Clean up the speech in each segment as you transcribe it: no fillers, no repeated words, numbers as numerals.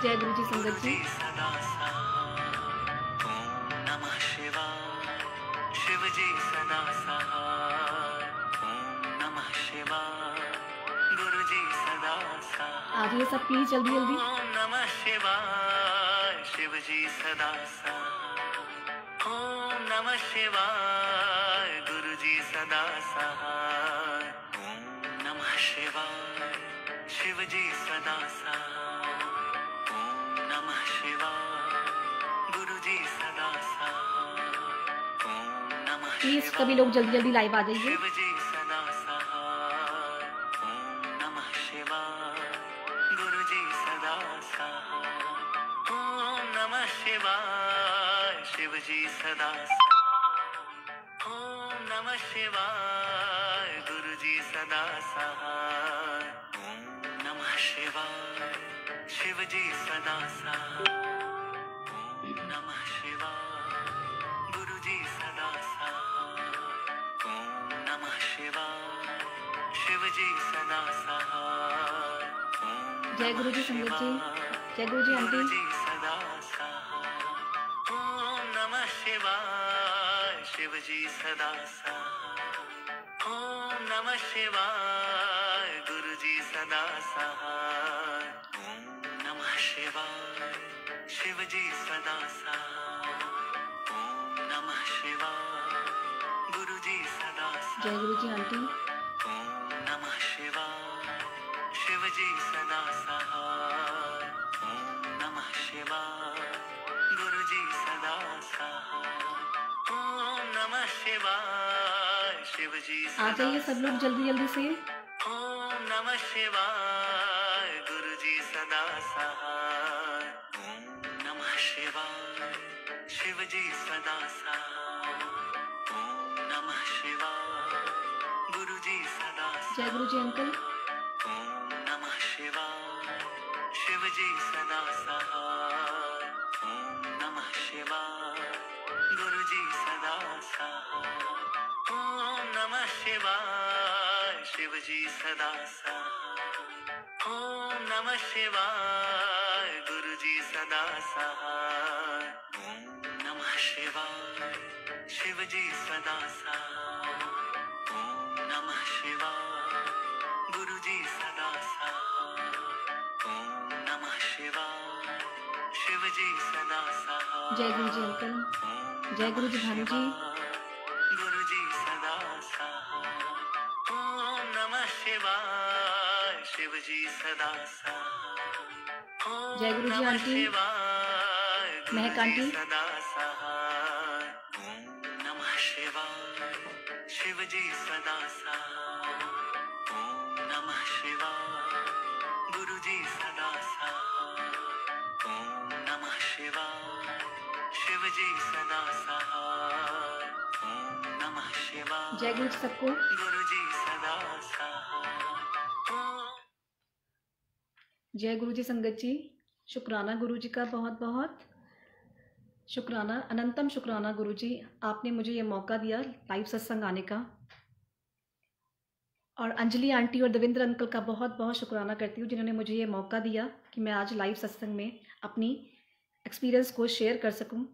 जय गुरु जी संगत जी। सदा सहाय। ओम नमः शिवाय। शिव जी सदा सहाय। ओम नमः शिवाय। गुरु जी सदा सहाय। आ जाइए सब प्लीज जल्दी जल्दी। ओम नमः शिवाय। शिव जी सदा सहाय। ओम नमः शिवाय। गुरु जी सदा सहाय। ओम नमः शिवाय। शिव जी सदा सहाय। ओम नमः शिवाय। गुरु जी सदा सहाय। ओम नमः प्लीज सभी लोग जल्दी जल्दी लाइव आ जाइए। शिव जी सदा सहाय। ओम नमः शिवाय। गुरु जी सदा सहाय। ओम नमः शिवाय। शिव जी सदा सहाय। ओम नमः शिवाय। गुरु जी सदा सहाय। ओम नमः शिवाय। शिव जी सदा सहाय। ओम नमः शिवाय। गुरु जी सदा सहाय। ओम नमः शिवाय। शिव जी सदा सहाय। ओम जय गुरु जी संगत जी। जय गुरु जी आंटी। गुरु जी सदा सहाय। ओम नमः शिवाय। शिव जी सदा सहाय। ओम नमः शिवाय। गुरु जी सदा सहाय। ओम नमः शिवाय। शिव जी सदा सहाय। ओम नमः शिवाय। गुरु जी सदा सहाय। जय गुरु जी आंटी। ओम नमः शिवाय। शिव जी सदा सहाय। ओम नमः शिवाय। गुरु जी सदा सहाय। ओम नमः शिवाय। शिव जी आ सदा जाइए सब लोग जल्दी जल्दी से। ओम नमः शिवाय। गुरु जी सदा सहाय। ओम नमः शिवाय। शिव जी सदा सहाय। ओम नमः शिवाय। गुरु जी सदा जय गुरु जी अंकल। ओम नमः शिवाय। शिव जी सदा सहाय। ओम नमः शिवाय। गुरु जी सदा सहाय। ओम नमः शिवाय। शिव जी सदा सहाय। ओम नमः शिवाय। गुरु जी सदा सहाय। ओम नमः शिवाय। शिव जी सदा सहाय। ओम नमः शिवाय। गुरु जी सदा सहाय। ओम नमः शिवाय। शिव जी सदा सहाय। जय गुरु जी अंकल। ओम जय गुरु जी नमः भानु जी। शिवाय। गुरु जी सदा सहाय। ओम नमः शिवाय। शिव जी सदा सहाय। ओम जय गुरु जी नमः आंटी। शिवाय। गुरु महक जी आंटी। सदा सहाय। ओम नमः शिवाय। शिव जी सदा सहाय। ओम नमः शिवाय। गुरु जी सदा सहाय। ओम नमः शिवाय। शिव जी सदा सहाय। ओम नमः शिवाय। जय गुरु जी सबको। गुरु जी सदा सहाय। ओम जय गुरु जी संगत जी। शुक्राना गुरु जी का बहुत बहुत शुक्राना, अनंतम शुक्राना गुरु जी, आपने मुझे ये मौका दिया लाइव सत्संग आने का। और अंजलि आंटी और देवेंद्र अंकल का बहुत बहुत शुक्राना करती हूँ जिन्होंने मुझे ये मौका दिया कि मैं आज लाइव सत्संग में अपनी एक्सपीरियंस को शेयर कर सकूँ,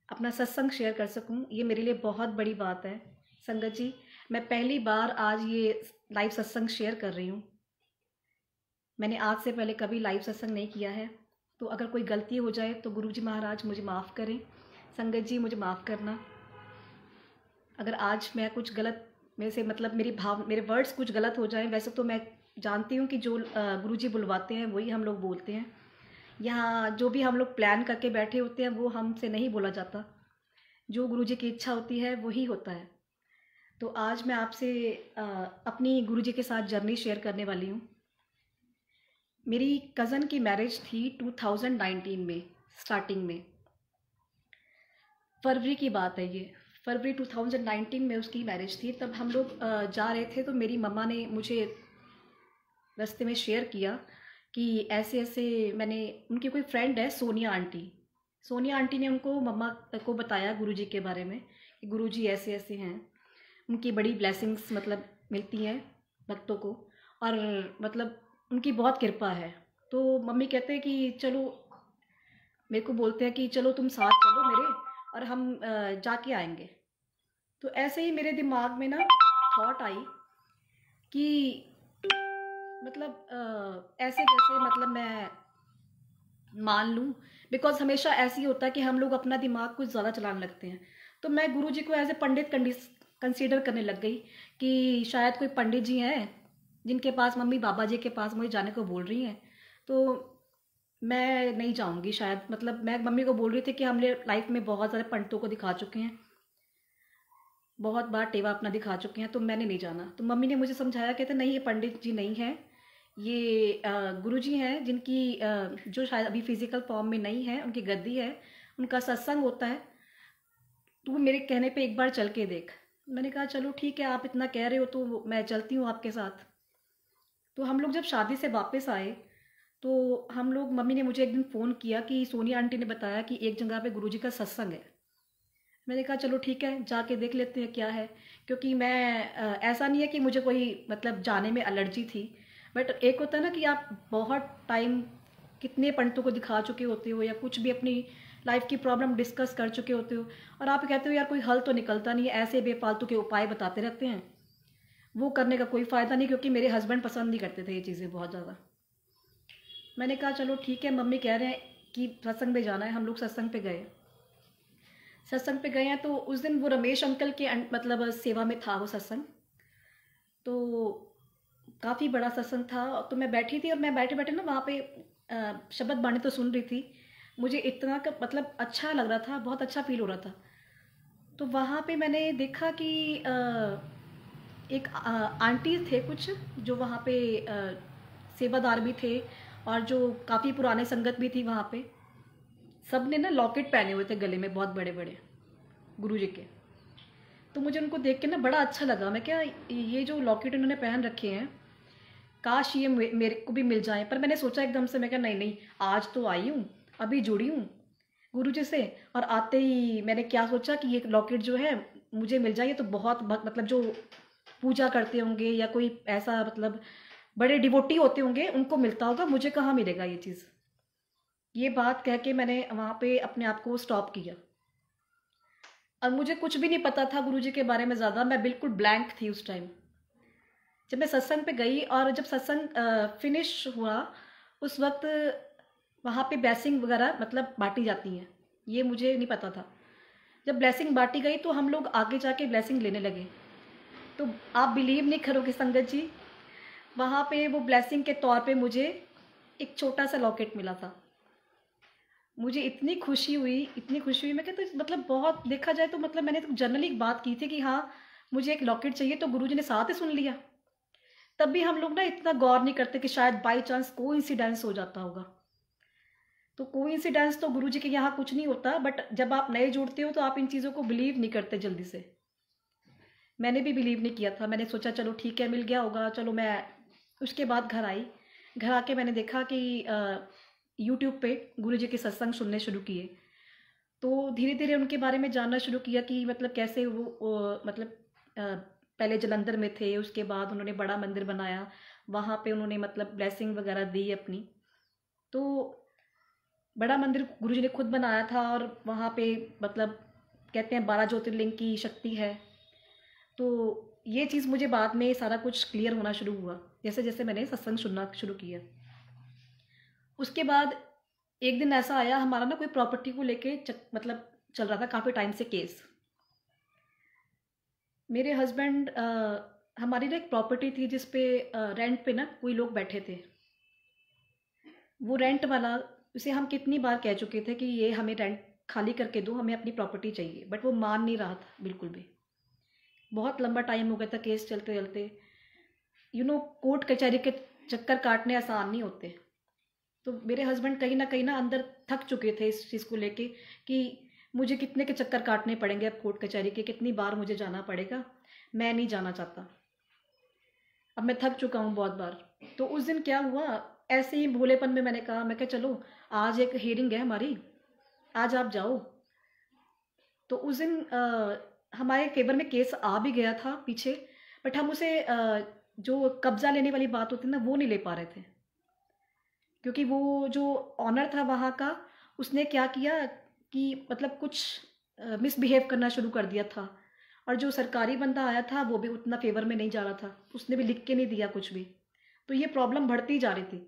अपना सत्संग शेयर कर सकूँ। ये मेरे लिए बहुत बड़ी बात है संगत जी। मैं पहली बार आज ये लाइव सत्संग शेयर कर रही हूँ। मैंने आज से पहले कभी लाइव सत्संग नहीं किया है, तो अगर कोई गलती हो जाए तो गुरु जी महाराज मुझे माफ़ करें। संगत जी मुझे माफ़ करना अगर आज मैं कुछ गलत मेरे से मतलब मेरे वर्ड्स कुछ गलत हो जाएं। वैसे तो मैं जानती हूँ कि जो गुरु जी बुलवाते हैं वही हम लोग बोलते हैं। यहाँ जो भी हम लोग प्लान करके बैठे होते हैं वो हमसे नहीं बोला जाता। जो गुरु जी की इच्छा होती है वही होता है। तो आज मैं आपसे अपनी गुरु जी के साथ जर्नी शेयर करने वाली हूँ। मेरी कज़न की मैरिज थी 2019 में, स्टार्टिंग में, फरवरी की बात है ये। फरवरी 2019 में उसकी मैरिज थी। तब हम लोग जा रहे थे तो मेरी मम्मा ने मुझे रास्ते में शेयर किया कि ऐसे ऐसे उनकी कोई फ्रेंड है सोनिया आंटी ने उनको मम्मा को बताया गुरुजी के बारे में कि गुरुजी ऐसे ऐसे हैं, उनकी बड़ी ब्लेसिंग्स मतलब मिलती हैं भक्तों को, और मतलब उनकी बहुत कृपा है। तो मम्मी कहते हैं कि चलो, मेरे को बोलते हैं कि चलो तुम साथ चलो मेरे, और हम जाके आएंगे। तो ऐसे ही मेरे दिमाग में ना थॉट आई कि मतलब ऐसे कैसे मतलब मैं मान लूँ, बिकॉज हमेशा ऐसे ही होता है कि हम लोग अपना दिमाग कुछ ज़्यादा चलाने लगते हैं। तो मैं गुरुजी को एज ए पंडित कंसीडर करने लग गई कि शायद कोई पंडित जी हैं जिनके पास मम्मी बाबा जी के पास मुझे जाने को बोल रही हैं। तो मैं नहीं जाऊंगी शायद, मतलब मैं मम्मी को बोल रही थी कि हमने लाइफ में बहुत सारे पंडितों को दिखा चुके हैं, बहुत बार टेवा अपना दिखा चुके हैं, तो मैंने नहीं जाना। तो मम्मी ने मुझे समझाया, कहते नहीं ये पंडित जी नहीं हैं, ये गुरु जी हैं जिनकी जो शायद अभी फिजिकल फॉर्म में नहीं है, उनकी गद्दी है, उनका सत्संग होता है, तू मेरे कहने पे एक बार चल के देख। मैंने कहा चलो ठीक है, आप इतना कह रहे हो तो मैं चलती हूँ आपके साथ। तो हम लोग जब शादी से वापस आए तो हम लोग, मम्मी ने मुझे एक दिन फ़ोन किया कि सोनिया आंटी ने बताया कि एक जगह पे गुरुजी का सत्संग है। मैंने कहा चलो ठीक है, जाके देख लेते हैं क्या है, क्योंकि मैं ऐसा नहीं है कि मुझे कोई मतलब जाने में एलर्जी थी, बट एक होता है ना कि आप बहुत टाइम कितने पंडितों को दिखा चुके होते हो या कुछ भी अपनी लाइफ की प्रॉब्लम डिस्कस कर चुके होते हो, और आप कहते हो यार कोई हल तो निकलता नहीं है, ऐसे बेफालतू के उपाय बताते रहते हैं, वो करने का कोई फ़ायदा नहीं, क्योंकि मेरे हस्बैंड पसंद नहीं करते थे ये चीज़ें बहुत ज़्यादा। मैंने कहा चलो ठीक है, मम्मी कह रहे हैं कि सत्संग पे जाना है, हम लोग सत्संग पे गए। सत्संग पे गए हैं तो उस दिन वो रमेश अंकल के मतलब सेवा में था वो सत्संग। तो काफ़ी बड़ा सत्संग था, तो मैं बैठी थी और मैं बैठे बैठे ना वहाँ पे शब्द बाणी तो सुन रही थी। मुझे इतना का मतलब अच्छा लग रहा था, बहुत अच्छा फील हो रहा था। तो वहाँ पे मैंने देखा कि एक आंटी थे कुछ, जो वहाँ पे सेवादार भी थे, और जो काफ़ी पुराने संगत भी थी वहाँ पे। सब ने ना लॉकेट पहने हुए थे गले में, बहुत बड़े बड़े गुरु जी के। तो मुझे उनको देख के ना बड़ा अच्छा लगा। मैं क्या, ये जो लॉकेट उन्होंने पहन रखे हैं, काश ये मेरे को भी मिल जाए। पर मैंने सोचा एकदम से, मैं क्या नहीं नहीं, आज तो आई हूँ, अभी जुड़ी हूँ गुरु जी से, और आते ही मैंने क्या सोचा कि ये लॉकेट जो है मुझे मिल जाए, तो बहुत मतलब जो पूजा करते होंगे या कोई ऐसा मतलब बड़े डिवोटी होते होंगे उनको मिलता होगा, मुझे कहाँ मिलेगा ये चीज़। ये बात कह के मैंने वहाँ पे अपने आप को स्टॉप किया। और मुझे कुछ भी नहीं पता था गुरुजी के बारे में ज़्यादा, मैं बिल्कुल ब्लैंक थी उस टाइम। जब मैं सत्संग पे गई और जब सत्संग फिनिश हुआ, उस वक्त वहाँ पे ब्लेसिंग वगैरह मतलब बांटी जाती हैं, ये मुझे नहीं पता था। जब ब्लेसिंग बांटी गई तो हम लोग आगे जाके ब्लेसिंग लेने लगे। तो आप बिलीव नहीं करोगे संगत जी, वहाँ पे वो ब्लेसिंग के तौर पे मुझे एक छोटा सा लॉकेट मिला था। मुझे इतनी खुशी हुई, इतनी खुशी हुई। मैं कहती मतलब बहुत देखा जाए तो मतलब मैंने तो जनरली एक बात की थी कि हाँ मुझे एक लॉकेट चाहिए, तो गुरुजी ने साथ ही सुन लिया। तब भी हम लोग ना इतना गौर नहीं करते कि शायद बाई चांस कोइंसिडेंस हो जाता होगा। तो कोइंसिडेंस तो गुरुजी के यहाँ कुछ नहीं होता, बट जब आप नए जुड़ते हो तो आप इन चीज़ों को बिलीव नहीं करते जल्दी से। मैंने भी बिलीव नहीं किया था, मैंने सोचा चलो ठीक है मिल गया होगा। चलो मैं उसके बाद घर आई। घर आके मैंने देखा कि यूट्यूब पे गुरुजी के सत्संग सुनने शुरू किए। तो धीरे धीरे उनके बारे में जानना शुरू किया कि मतलब कैसे वो मतलब पहले जलंधर में थे, उसके बाद उन्होंने बड़ा मंदिर बनाया, वहाँ पे उन्होंने मतलब ब्लेसिंग वगैरह दी अपनी। तो बड़ा मंदिर गुरुजी ने खुद बनाया था, और वहाँ पे मतलब कहते हैं 12 ज्योतिर्लिंग की शक्ति है। तो ये चीज़ मुझे बाद में सारा कुछ क्लियर होना शुरू हुआ जैसे जैसे मैंने सत्संग सुनना शुरू किया। उसके बाद एक दिन ऐसा आया, हमारा ना कोई प्रॉपर्टी को लेके मतलब चल रहा था काफ़ी टाइम से केस। मेरे हस्बैंड हमारी ना एक प्रॉपर्टी थी जिस पे रेंट पे ना कोई लोग बैठे थे। वो रेंट वाला, उसे हम कितनी बार कह चुके थे कि ये हमें रेंट खाली करके दो, हमें अपनी प्रॉपर्टी चाहिए, बट वो मान नहीं रहा था बिल्कुल भी। बहुत लंबा टाइम हो गया था केस चलते चलते। कोर्ट कचहरी के चक्कर काटने आसान नहीं होते। तो मेरे हस्बैंड कहीं ना अंदर थक चुके थे इस चीज़ को लेके कि मुझे कितने के चक्कर काटने पड़ेंगे अब कोर्ट कचहरी के, कितनी बार मुझे जाना पड़ेगा, मैं नहीं जाना चाहता, अब मैं थक चुका हूँ बहुत बार। तो उस दिन क्या हुआ, ऐसे ही भोलेपन में मैंने कहा, मैं क्या चलो आज एक हियरिंग है हमारी, आज आप जाओ। तो उस दिन हमारे फेवर में केस आ भी गया था पीछे, बट हम उसे जो कब्जा लेने वाली बात होती है ना वो नहीं ले पा रहे थे। क्योंकि वो जो ऑनर था वहाँ का, उसने क्या किया कि मतलब कुछ मिसबिहेव करना शुरू कर दिया था। और जो सरकारी बंदा आया था वो भी उतना फेवर में नहीं जा रहा था, उसने भी लिख के नहीं दिया कुछ भी। तो ये प्रॉब्लम बढ़ती जा रही थी।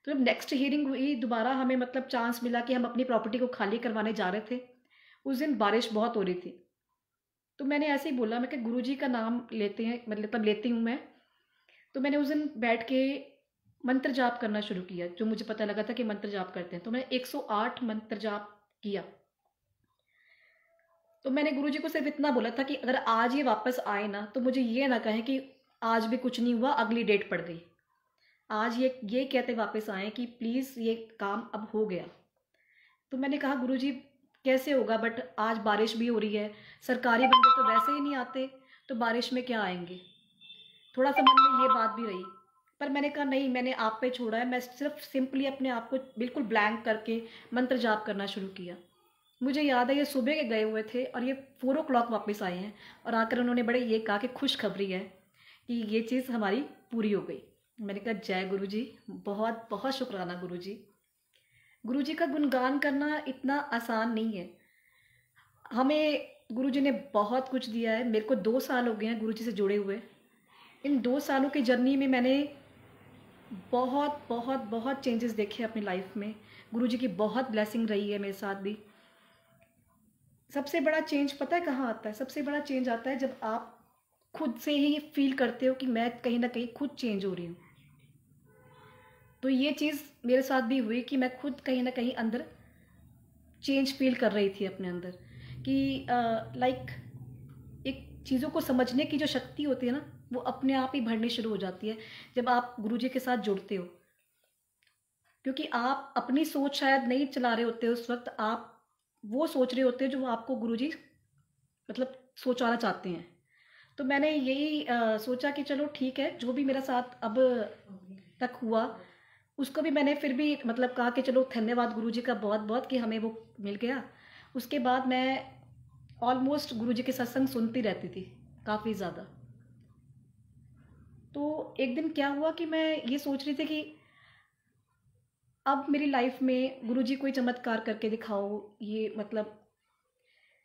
तो जब नेक्स्ट हियरिंग हुई, दोबारा हमें मतलब चांस मिला कि हम अपनी प्रॉपर्टी को खाली करवाने जा रहे थे। उस दिन बारिश बहुत हो रही थी। तो मैंने ऐसे ही बोला, मैं कि गुरुजी का नाम लेते हैं, मतलब लेती हूँ मैं। तो मैंने उस दिन बैठ के मंत्र जाप करना शुरू किया, जो मुझे पता लगा था कि मंत्र जाप करते हैं। तो मैंने 108 मंत्र जाप किया। तो मैंने गुरुजी को सिर्फ इतना बोला था कि अगर आज ये वापस आए ना, तो मुझे ये ना कहें कि आज भी कुछ नहीं हुआ, अगली डेट पड़ गई। आज ये कहते वापस आए कि प्लीज़ ये काम अब हो गया। तो मैंने कहा गुरुजी कैसे होगा, बट आज बारिश भी हो रही है, सरकारी बंदे तो वैसे ही नहीं आते, तो बारिश में क्या आएंगे। थोड़ा सा मन में ये बात भी रही। पर मैंने कहा नहीं, मैंने आप पे छोड़ा है। मैं सिर्फ सिंपली अपने आप को बिल्कुल ब्लैंक करके मंत्र जाप करना शुरू किया। मुझे याद है ये सुबह के गए हुए थे और ये 4 o'clock वापस आए हैं, और आकर उन्होंने बड़े ये कहा कि खुशखबरी है कि ये चीज़ हमारी पूरी हो गई। मैंने कहा जय गुरु जी, बहुत बहुत शुक्राना गुरु जी। गुरु जी का गुणगान करना इतना आसान नहीं है। हमें गुरु जी ने बहुत कुछ दिया है। मेरे को 2 साल हो गए हैं गुरु जी से जुड़े हुए। इन 2 सालों की जर्नी में मैंने बहुत बहुत बहुत चेंजेस देखे अपनी लाइफ में। गुरु जी की बहुत ब्लेसिंग रही है मेरे साथ भी। सबसे बड़ा चेंज पता है कहाँ आता है? सबसे बड़ा चेंज आता है जब आप खुद से ही फील करते हो कि मैं कहीं ना कहीं खुद चेंज हो रही हूँ। तो ये चीज़ मेरे साथ भी हुई कि मैं खुद कहीं ना कहीं अंदर चेंज फील कर रही थी अपने अंदर, कि लाइक एक चीज़ों को समझने की जो शक्ति होती है ना, वो अपने आप ही बढ़नी शुरू हो जाती है जब आप गुरुजी के साथ जुड़ते हो। क्योंकि आप अपनी सोच शायद नहीं चला रहे होते उस वक्त, आप वो सोच रहे होते हैं जो आपको गुरुजी मतलब सोचाना चाहते हैं। तो मैंने यही सोचा कि चलो ठीक है, जो भी मेरा साथ अब तक हुआ उसको भी मैंने फिर भी मतलब कहा कि चलो धन्यवाद गुरुजी का बहुत बहुत कि हमें वो मिल गया। उसके बाद मैं ऑलमोस्ट गुरुजी के सत्संग सुनती रहती थी काफ़ी ज़्यादा। तो एक दिन क्या हुआ कि मैं ये सोच रही थी कि अब मेरी लाइफ में गुरुजी कोई चमत्कार करके दिखाओ। ये मतलब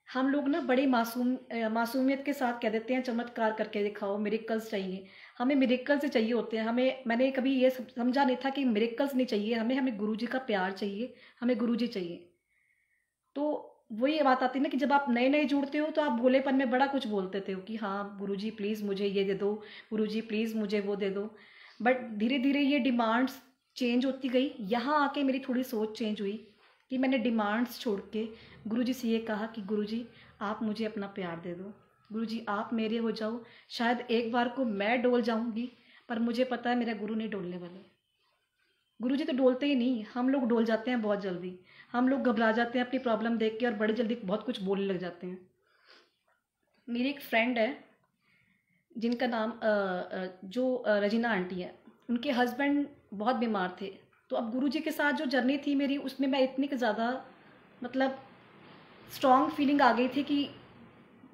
हम लोग ना बड़े मासूमियत के साथ कह देते हैं चमत्कार करके दिखाओ, मिरेकल्स चाहिए। हमें मिरेकल्स ही चाहिए होते हैं। मैंने कभी ये समझा नहीं था कि मिरेकल्स नहीं चाहिए हमें, हमें गुरुजी का प्यार चाहिए, हमें गुरुजी चाहिए। तो वो ये बात आती है ना कि जब आप नए नए जुड़ते हो तो आप भोलेपन में बड़ा कुछ बोल देते हो कि हाँ गुरुजी प्लीज़ मुझे ये दे दो, गुरुजी प्लीज़ मुझे वो दे दो। बट धीरे धीरे ये डिमांड्स चेंज होती गई। यहाँ आके मेरी थोड़ी सोच चेंज हुई कि मैंने डिमांड्स छोड़ के गुरुजी से ये कहा कि गुरुजी आप मुझे अपना प्यार दे दो, गुरुजी आप मेरे हो जाओ। शायद एक बार को मैं डोल जाऊंगी, पर मुझे पता है मेरा गुरु नहीं डोलने वाला। गुरुजी तो डोलते ही नहीं, हम लोग डोल जाते हैं बहुत जल्दी। हम लोग घबरा जाते हैं अपनी प्रॉब्लम देख के और बड़ी जल्दी बहुत कुछ बोलने लग जाते हैं। मेरी एक फ्रेंड है जिनका नाम रजीना आंटी है। उनके हस्बैंड बहुत बीमार थे। तो अब गुरुजी के साथ जो जर्नी थी मेरी, उसमें मैं इतनी ज़्यादा मतलब स्ट्रॉन्ग फीलिंग आ गई थी कि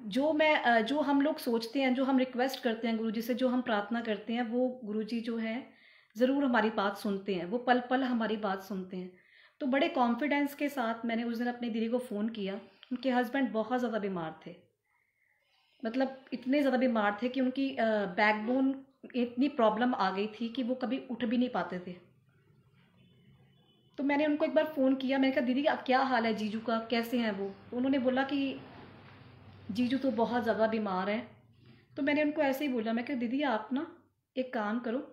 जो हम लोग सोचते हैं, जो हम रिक्वेस्ट करते हैं गुरुजी से, जो हम प्रार्थना करते हैं, वो गुरुजी जो है ज़रूर हमारी बात सुनते हैं। वो पल पल हमारी बात सुनते हैं। तो बड़े कॉन्फिडेंस के साथ मैंने उस दिन अपनी दीदी को फ़ोन किया। उनके हस्बैंड बहुत ज़्यादा बीमार थे, मतलब इतने ज़्यादा बीमार थे कि उनकी बैकबोन इतनी प्रॉब्लम आ गई थी कि वो कभी उठ भी नहीं पाते थे। तो मैंने उनको एक बार फ़ोन किया। मैंने कहा दीदी अब क्या हाल है जीजू का, कैसे हैं वो? तो उन्होंने बोला कि जीजू तो बहुत ज़्यादा बीमार हैं। तो मैंने उनको ऐसे ही बोला, मैं कहा दीदी आप ना एक काम करो,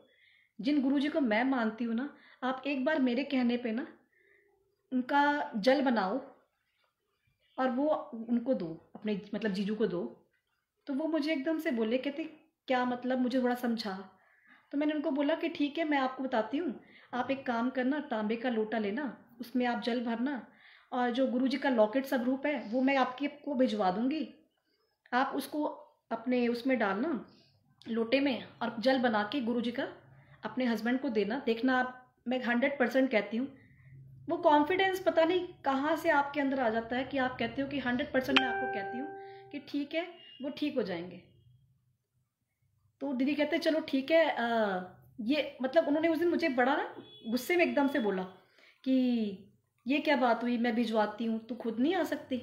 जिन गुरुजी को मैं मानती हूँ ना, आप एक बार मेरे कहने पे ना उनका जल बनाओ और वो उनको दो, अपने मतलब जीजू को दो। तो वो मुझे एकदम से बोले, कहते क्या मतलब, मुझे थोड़ा समझा। तो मैंने उनको बोला कि ठीक है मैं आपको बताती हूँ, आप एक काम करना, तांबे का लोटा लेना, उसमें आप जल भरना, और जो गुरुजी का लॉकेट स्वरूप है वो मैं आपको भिजवा दूँगी। आप उसको अपने उसमें डालना लोटे में, और जल बना के गुरुजी का अपने हस्बैंड को देना। देखना आप, मैं 100% कहती हूँ, वो कॉन्फिडेंस पता नहीं कहाँ से आपके अंदर आ जाता है कि आप कहते हो कि 100% मैं आपको कहती हूँ कि ठीक है वो ठीक हो जाएंगे। तो दीदी कहते चलो ठीक है, ये मतलब उन्होंने उस दिन मुझे बड़ा ना गुस्से में एकदम से बोला कि ये क्या बात हुई, मैं भिजवाती हूँ, तू खुद नहीं आ सकती।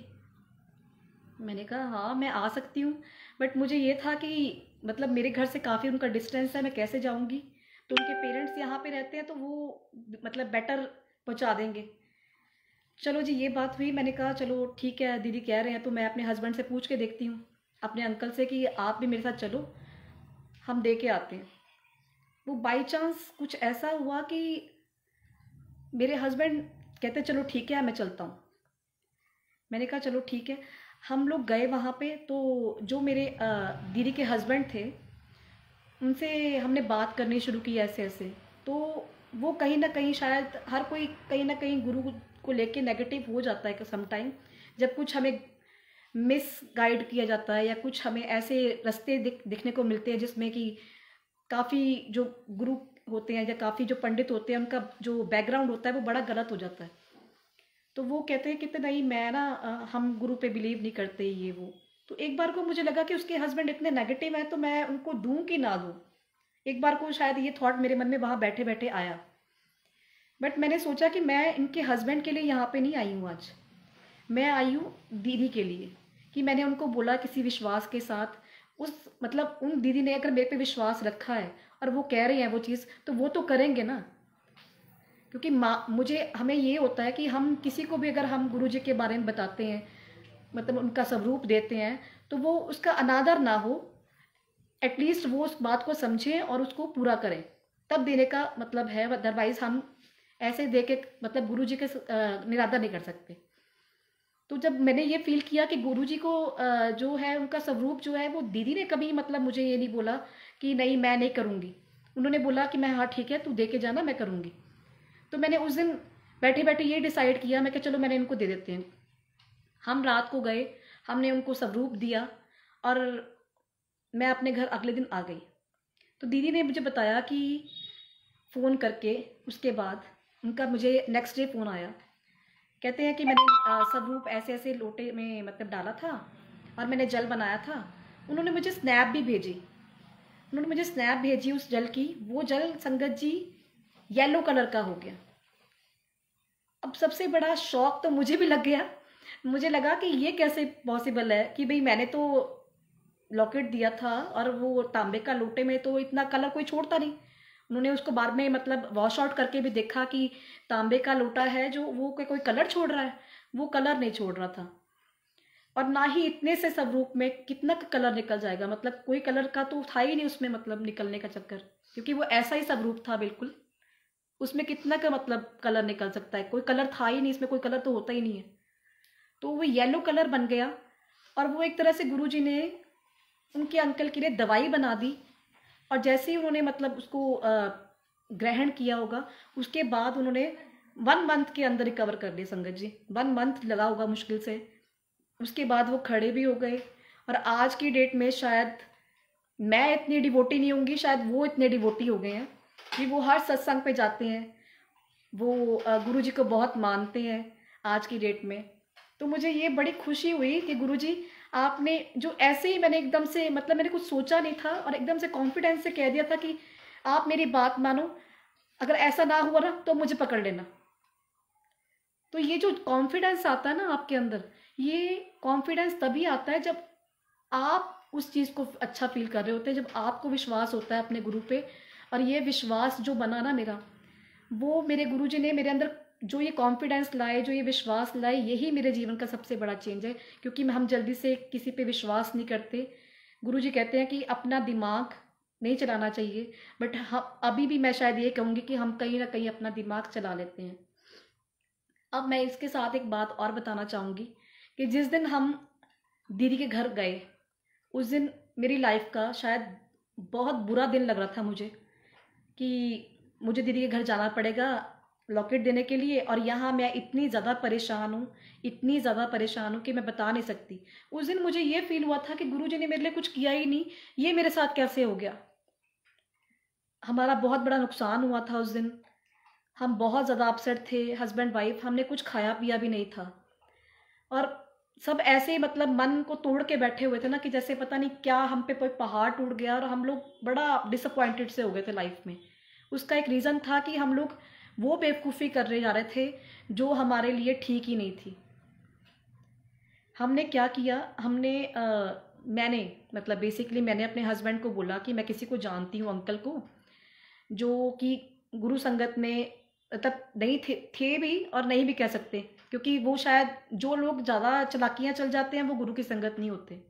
मैंने कहा हाँ मैं आ सकती हूँ, बट मुझे ये था कि मतलब मेरे घर से काफ़ी उनका डिस्टेंस है, मैं कैसे जाऊँगी। तो उनके पेरेंट्स यहाँ पे रहते हैं तो वो मतलब बेटर पहुँचा देंगे। चलो जी ये बात हुई, मैंने कहा चलो ठीक है दीदी कह रहे हैं तो मैं अपने हस्बैंड से पूछ के देखती हूँ, अपने अंकल से कि आप भी मेरे साथ चलो, हम दे के आते हैं। वो बाई चांस कुछ ऐसा हुआ कि मेरे हस्बैंड कहते चलो ठीक है मैं चलता हूँ। मैंने कहा चलो ठीक है। हम लोग गए वहाँ पे, तो जो मेरे दीदी के हस्बैंड थे उनसे हमने बात करनी शुरू की ऐसे ऐसे। तो वो कहीं ना कहीं शायद हर कोई कहीं ना कहीं गुरु को लेके नेगेटिव हो जाता है सम टाइम, जब कुछ हमें मिस गाइड किया जाता है या कुछ हमें ऐसे रास्ते दिखने को मिलते हैं जिसमें कि काफ़ी जो गुरु होते हैं या काफ़ी जो पंडित होते हैं उनका जो बैकग्राउंड होता है वो बड़ा गलत हो जाता है। तो वो कहते हैं कि नहीं मैं ना हम गुरु पे बिलीव नहीं करते ये वो। तो एक बार को मुझे लगा कि उसके हस्बैंड इतने नेगेटिव हैं तो मैं उनको दूं कि ना दूं। एक बार को शायद ये थॉट मेरे मन में वहाँ बैठे बैठे आया, बट मैंने सोचा कि मैं इनके हस्बैंड के लिए यहाँ पे नहीं आई हूँ आज, मैं आई हूँ दीदी के लिए। कि मैंने उनको बोला किसी विश्वास के साथ, उस मतलब उन दीदी ने अगर मेरे पे विश्वास रखा है और वो कह रहे हैं वो चीज़ तो वो तो करेंगे ना। क्योंकि माँ मुझे हमें ये होता है कि हम किसी को भी अगर हम गुरु जी के बारे में बताते हैं, मतलब उनका स्वरूप देते हैं, तो वो उसका अनादर ना हो, एटलीस्ट वो उस बात को समझें और उसको पूरा करें, तब देने का मतलब है। अदरवाइज हम ऐसे दे के मतलब गुरु जी के निरादर नहीं कर सकते। तो जब मैंने ये फील किया कि गुरु जी को जो है उनका स्वरूप जो है वो दीदी ने कभी मतलब मुझे ये नहीं बोला कि नहीं मैं नहीं करूँगी। उन्होंने बोला कि मैं हाँ ठीक है तू दे के जाना मैं करूँगी। तो मैंने उस दिन बैठे बैठे ये डिसाइड किया, मैं कि चलो मैंने इनको दे देते हैं। हम रात को गए, हमने उनको स्वरूप दिया और मैं अपने घर अगले दिन आ गई। तो दीदी ने मुझे बताया कि फ़ोन करके उसके बाद उनका मुझे नेक्स्ट डे फ़ोन आया। कहते हैं कि मैंने स्वरूप ऐसे ऐसे लोटे में मतलब डाला था और मैंने जल बनाया था। उन्होंने मुझे स्नैप भी भेजी, उन्होंने मुझे स्नैप भेजी उस जल की। वो जल संगत जी येलो कलर का हो गया। अब सबसे बड़ा शौक तो मुझे भी लग गया। मुझे लगा कि ये कैसे पॉसिबल है कि भाई मैंने तो लॉकेट दिया था और वो तांबे का लोटे में तो इतना कलर कोई छोड़ता नहीं। उन्होंने उसको बाद में मतलब वॉश आउट करके भी देखा कि तांबे का लोटा है जो वो कोई कलर छोड़ रहा है, वो कलर नहीं छोड़ रहा था। और ना ही इतने से स्वरूप में कितना कलर निकल जाएगा, मतलब कोई कलर का तो था ही नहीं उसमें मतलब निकलने का चक्कर, क्योंकि वो ऐसा ही स्वरूप था बिल्कुल। उसमें कितना का मतलब कलर निकल सकता है, कोई कलर था ही नहीं इसमें, कोई कलर तो होता ही नहीं है। तो वो येलो कलर बन गया और वो एक तरह से गुरुजी ने उनके अंकल के लिए दवाई बना दी। और जैसे ही उन्होंने मतलब उसको ग्रहण किया होगा उसके बाद उन्होंने 1 मंथ के अंदर रिकवर कर लिया संगत जी। 1 मंथ लगा होगा मुश्किल से। उसके बाद वो खड़े भी हो गए और आज की डेट में शायद मैं इतनी डिवोटी नहीं होंगी, शायद वो इतने डिवोटी हो गए हैं कि वो हर सत्संग पे जाते हैं, वो गुरु जी को बहुत मानते हैं आज की डेट में। तो मुझे ये बड़ी खुशी हुई कि गुरु जी आपने जो ऐसे ही मैंने एकदम से मतलब मैंने कुछ सोचा नहीं था और एकदम से कॉन्फिडेंस से कह दिया था कि आप मेरी बात मानो, अगर ऐसा ना हुआ ना तो मुझे पकड़ लेना। तो ये जो कॉन्फिडेंस आता है ना आपके अंदर, ये कॉन्फिडेंस तभी आता है जब आप उस चीज़ को अच्छा फील कर रहे होते हैं, जब आपको विश्वास होता है अपने गुरु पे। और ये विश्वास जो बना ना मेरा, वो मेरे गुरु जी ने मेरे अंदर जो ये कॉन्फिडेंस लाए, जो ये विश्वास लाए, यही मेरे जीवन का सबसे बड़ा चेंज है। क्योंकि हम जल्दी से किसी पे विश्वास नहीं करते। गुरु जी कहते हैं कि अपना दिमाग नहीं चलाना चाहिए, बट हम अभी भी मैं शायद ये कहूँगी कि हम कहीं ना कहीं अपना दिमाग चला लेते हैं। अब मैं इसके साथ एक बात और बताना चाहूँगी कि जिस दिन हम दीदी के घर गए उस दिन मेरी लाइफ का शायद बहुत बुरा दिन लग रहा था मुझे कि मुझे दीदी के घर जाना पड़ेगा लॉकेट देने के लिए। और यहाँ मैं इतनी ज़्यादा परेशान हूँ, इतनी ज़्यादा परेशान हूँ कि मैं बता नहीं सकती। उस दिन मुझे ये फील हुआ था कि गुरुजी ने मेरे लिए कुछ किया ही नहीं, ये मेरे साथ कैसे हो गया। हमारा बहुत बड़ा नुकसान हुआ था उस दिन, हम बहुत ज़्यादा अपसेट थे, हस्बैंड वाइफ, हमने कुछ खाया पिया भी नहीं था। और सब ऐसे ही मतलब मन को तोड़ के बैठे हुए थे ना कि जैसे पता नहीं क्या हम पे कोई पहाड़ टूट गया और हम लोग बड़ा डिसअपॉइंटेड से हो गए थे लाइफ में। उसका एक रीज़न था कि हम लोग वो बेवकूफ़ी कर रहे जा रहे थे जो हमारे लिए ठीक ही नहीं थी। हमने क्या किया, मैंने मतलब बेसिकली मैंने अपने हस्बैंड को बोला कि मैं किसी को जानती हूँ अंकल को, जो कि गुरु संगत में मतलब नहीं थे भी और नहीं भी कह सकते, क्योंकि वो शायद जो लोग ज़्यादा चालाकियाँ चल जाते हैं वो गुरु की संगत नहीं होते,